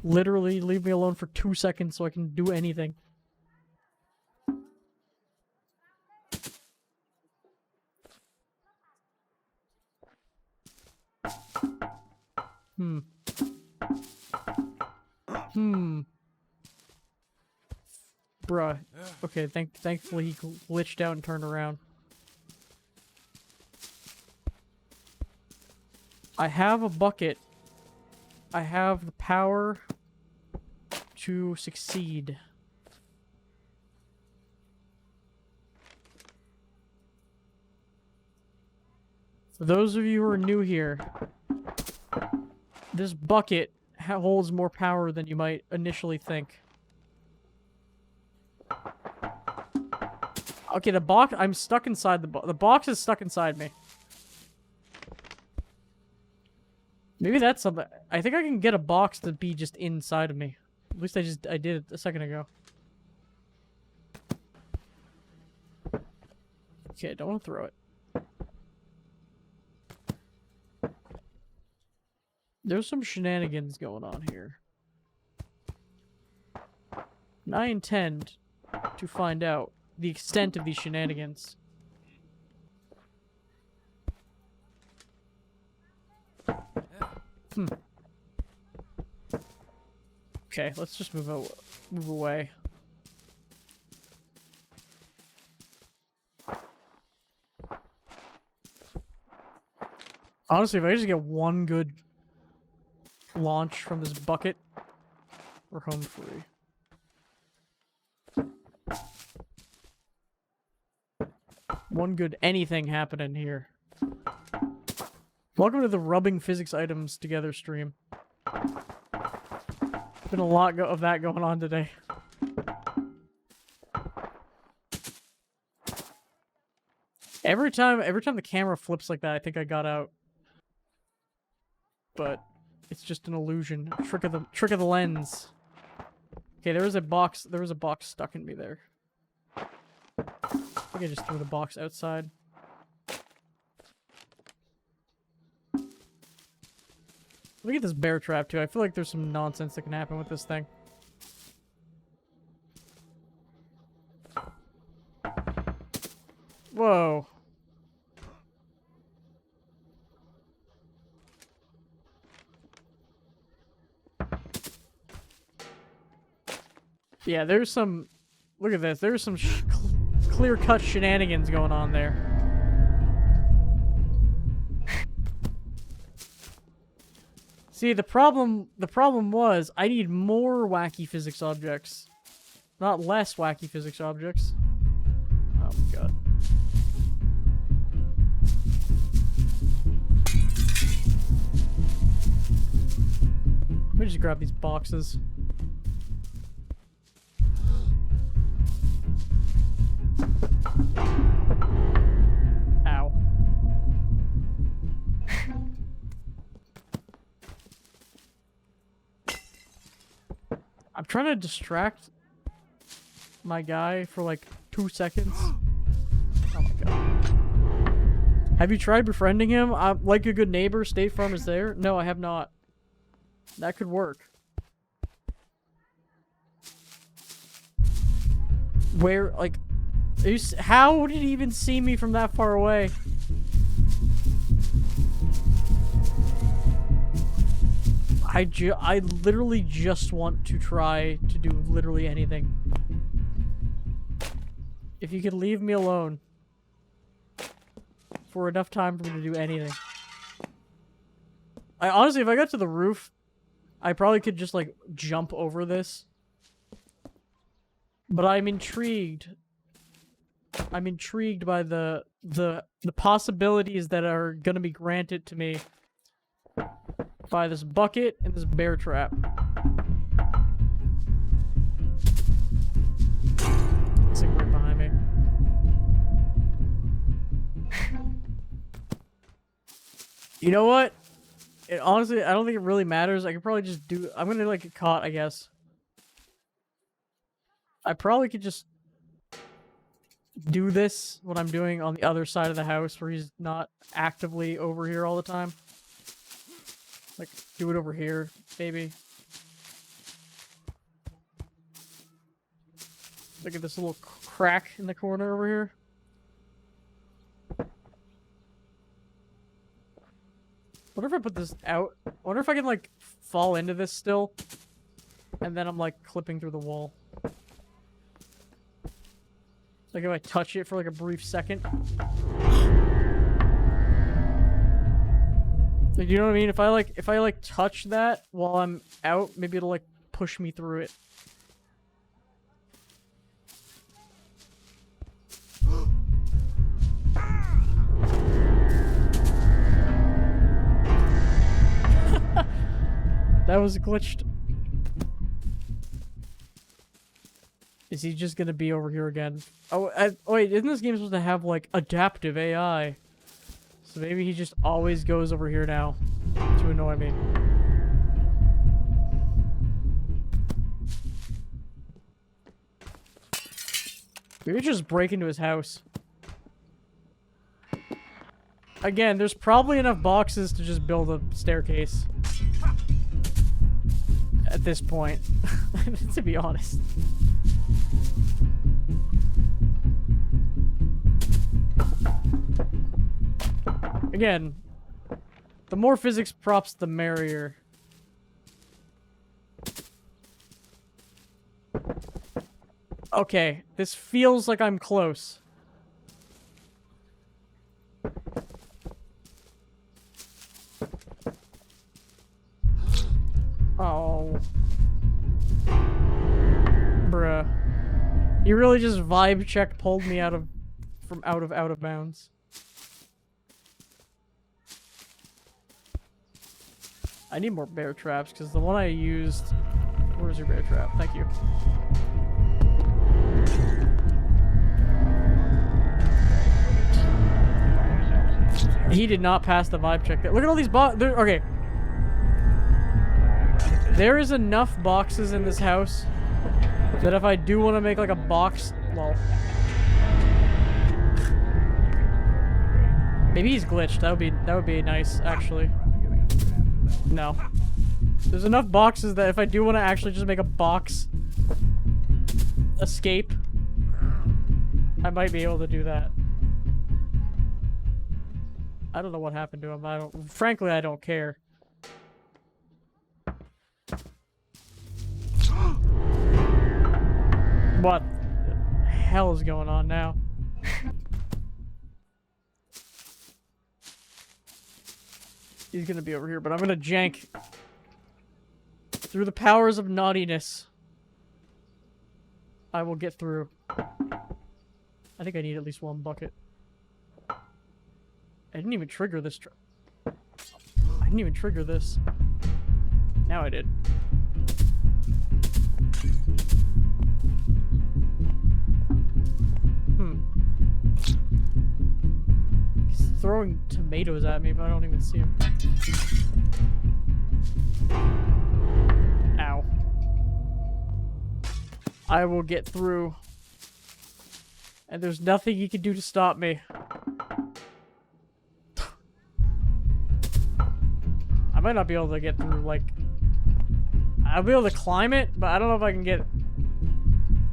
Literally, leave me alone for 2 seconds so I can do anything. Bruh. Okay, thankfully he glitched out and turned around. I have a bucket. I have the power to succeed. For those of you who are new here, this bucket holds more power than you might initially think. Okay, the box, I'm stuck inside the box is stuck inside me. Maybe that's something. I think I can get a box to be just inside of me. At least I did it a second ago. Okay, don't want to throw it. There's some shenanigans going on here. And I intend to find out the extent of these shenanigans. Okay, let's just move away. Honestly, if I just get one good launch from this bucket, we're home free. One good anything happening here. Welcome to the rubbing physics items together stream. Been a lot of that going on today. Every time the camera flips like that, I think I got out. But it's just an illusion, a trick of the lens. Okay, there was a box stuck in me there. I think I just threw the box outside. Look at this bear trap too. I feel like there's some nonsense that can happen with this thing. Whoa. Yeah, there's some... Look at this. There's some clear-cut shenanigans going on there. See, the problem was I need more wacky physics objects, not less wacky physics objects. Oh my god. Let me just grab these boxes. Ow. I'm trying to distract my guy for like 2 seconds. Oh my god. Have you tried befriending him? Like a good neighbor, State Farm is there? No, I have not. That could work. Where, like... How did he even see me from that far away? I literally just want to try to do literally anything. If you could leave me alone for enough time for me to do anything. Honestly, if I got to the roof, I probably could just like jump over this. But I'm intrigued. I'm intrigued by the possibilities that are gonna be granted to me by this bucket and this bear trap. It's like right behind me. You know what? Honestly, I don't think it really matters. I could probably just do... I'm gonna like get caught, I guess. I probably could just do this, what I'm doing on the other side of the house where he's not actively over here all the time. Like, do it over here, maybe. Look at this little crack in the corner over here. Wonder if I put this out. Wonder if I can, like, fall into this still. And then I'm, like, clipping through the wall. Like, if I touch it for, like, a brief second. Like, you know what I mean? If I like touch that while I'm out, maybe it'll like push me through it. That was glitched. Is he just gonna be over here again? Oh, wait, isn't this game supposed to have like adaptive AI? So maybe he just always goes over here now to annoy me. Maybe just break into his house. Again, there's probably enough boxes to just build a staircase. At this point. To be honest. Again, The more physics props, the merrier. Okay, this feels like I'm close. Oh. Bruh. You really just vibe check pulled me out of out of bounds. I need more bear traps because the one I used. Where's your bear trap? Thank you. He did not pass the vibe check. Look at all these okay. There is enough boxes in this house that if I do want to make like a box, well, maybe he's glitched. That would be nice, actually. No, there's enough boxes that if I do want to actually just make a box escape, I might be able to do that. I don't know what happened to him. Frankly, I don't care. What the hell is going on now? He's gonna be over here, but I'm gonna jank. Through the powers of naughtiness, I will get through. I think I need at least one bucket. I didn't even trigger this. I didn't even trigger this. Now I did. He's throwing tomatoes at me, but I don't even see him. Ow. I will get through. And there's nothing he can do to stop me. I might not be able to get through, like... I'll be able to climb it, but I don't know if I can get...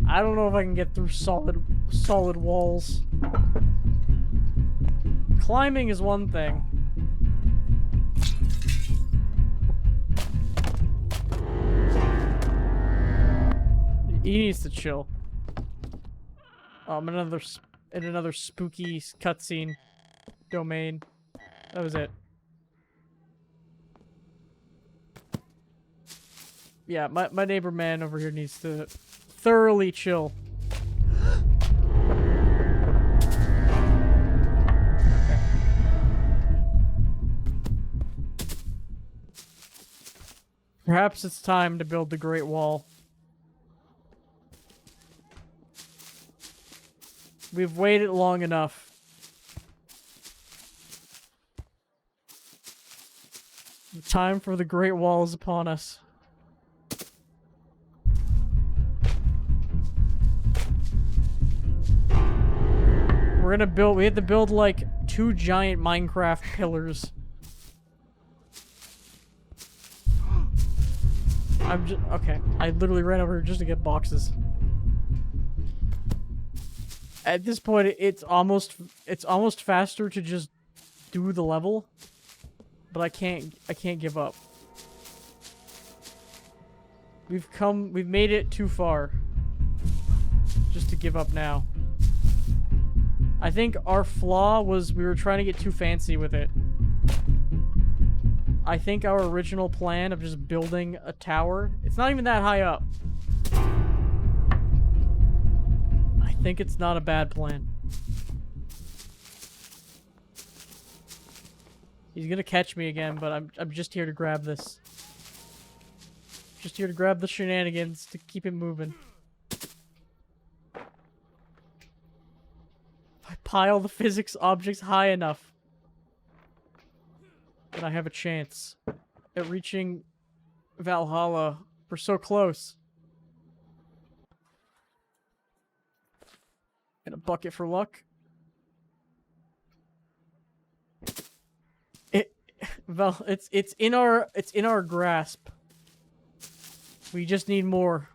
I don't know if I can get through solid walls. Climbing is one thing. He needs to chill. I'm in another spooky cutscene domain. That was it. Yeah, my neighbor man over here needs to thoroughly chill. Okay. Perhaps it's time to build the Great Wall. We've waited long enough. The time for the Great Wall is upon us. We're gonna build, we have to build like 2 giant Minecraft pillars. Okay, I literally ran over here just to get boxes. At this point, it's almost faster to just do the level, but I can't give up. We've made it too far just to give up now. I think our flaw was we were trying to get too fancy with it. I think our original plan of just building a tower, it's not even that high up. I think it's not a bad plan. He's gonna catch me again, but I'm just here to grab this. Just here to grab the shenanigans to keep him moving. If I pile the physics objects high enough, then I have a chance at reaching Valhalla. We're so close. And a bucket for luck. It's in our grasp. We just need more.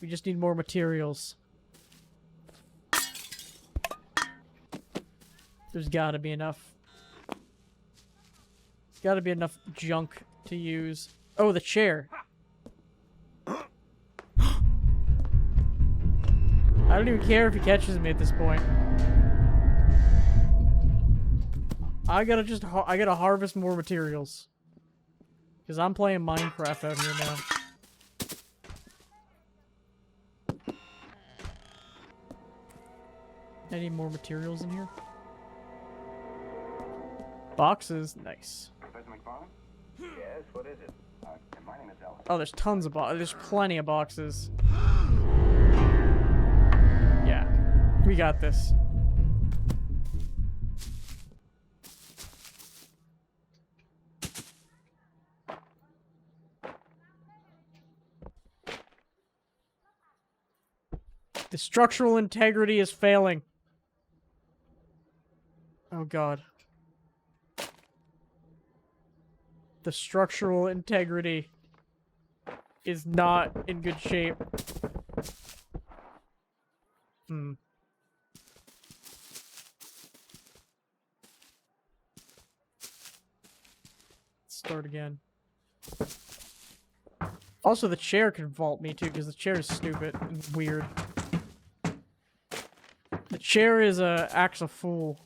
We just need more materials. There's gotta be enough. got to be enough junk to use. Oh, the chair. I don't even care if he catches me at this point. I gotta harvest more materials. Because I'm playing Minecraft out here now. Any more materials in here? Boxes, nice. Professor McFarland? Yes, what is it? My name is Ellis. Oh, there's tons of boxes. There's plenty of boxes. Yeah, we got this. The structural integrity is failing. Oh god. The structural integrity is not in good shape. Start again. Also, the chair can vault me too, because the chair is stupid and weird. The chair is acts a fool.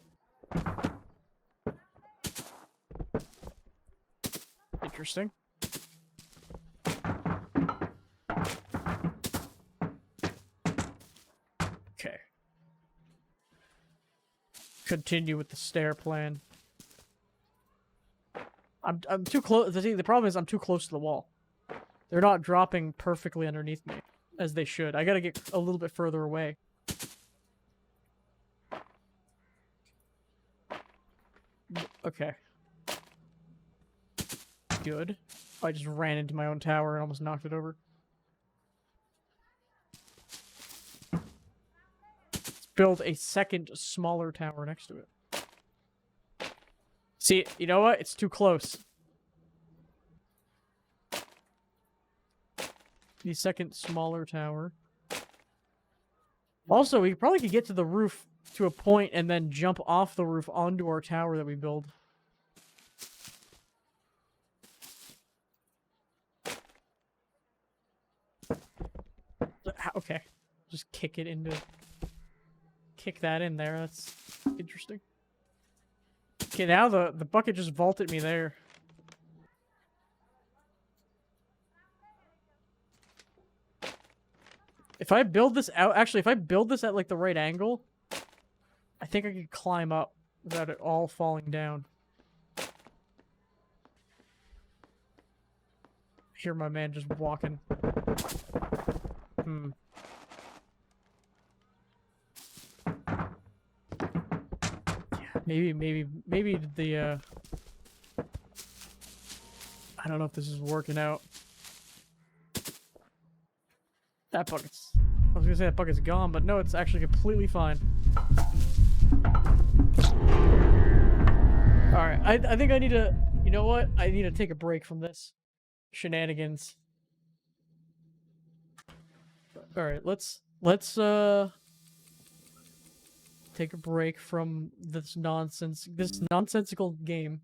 Interesting. Okay. Continue with the stair plan. I'm too close. The problem is I'm too close to the wall. They're not dropping perfectly underneath me, as they should. I gotta get a little bit further away. Okay. Good. I just ran into my own tower and almost knocked it over. Let's build a second, smaller tower next to it. See, you know what? It's too close. The second, smaller tower. Also, we probably could get to the roof to a point and then jump off the roof onto our tower that we build. Okay. Just kick it into... Kick that in there. That's interesting. Okay, now the bucket just vaulted me there. If I build this out... Actually, if I build this at, like, the right angle, I think I could climb up without it all falling down. I hear my man just walking. Yeah, maybe the, I don't know if this is working out. That bucket's... I was gonna say that bucket's gone, but no, it's actually completely fine. Alright, I think I need to... You know what? I need to take a break from this shenanigans. Alright, let's take a break from this nonsensical game.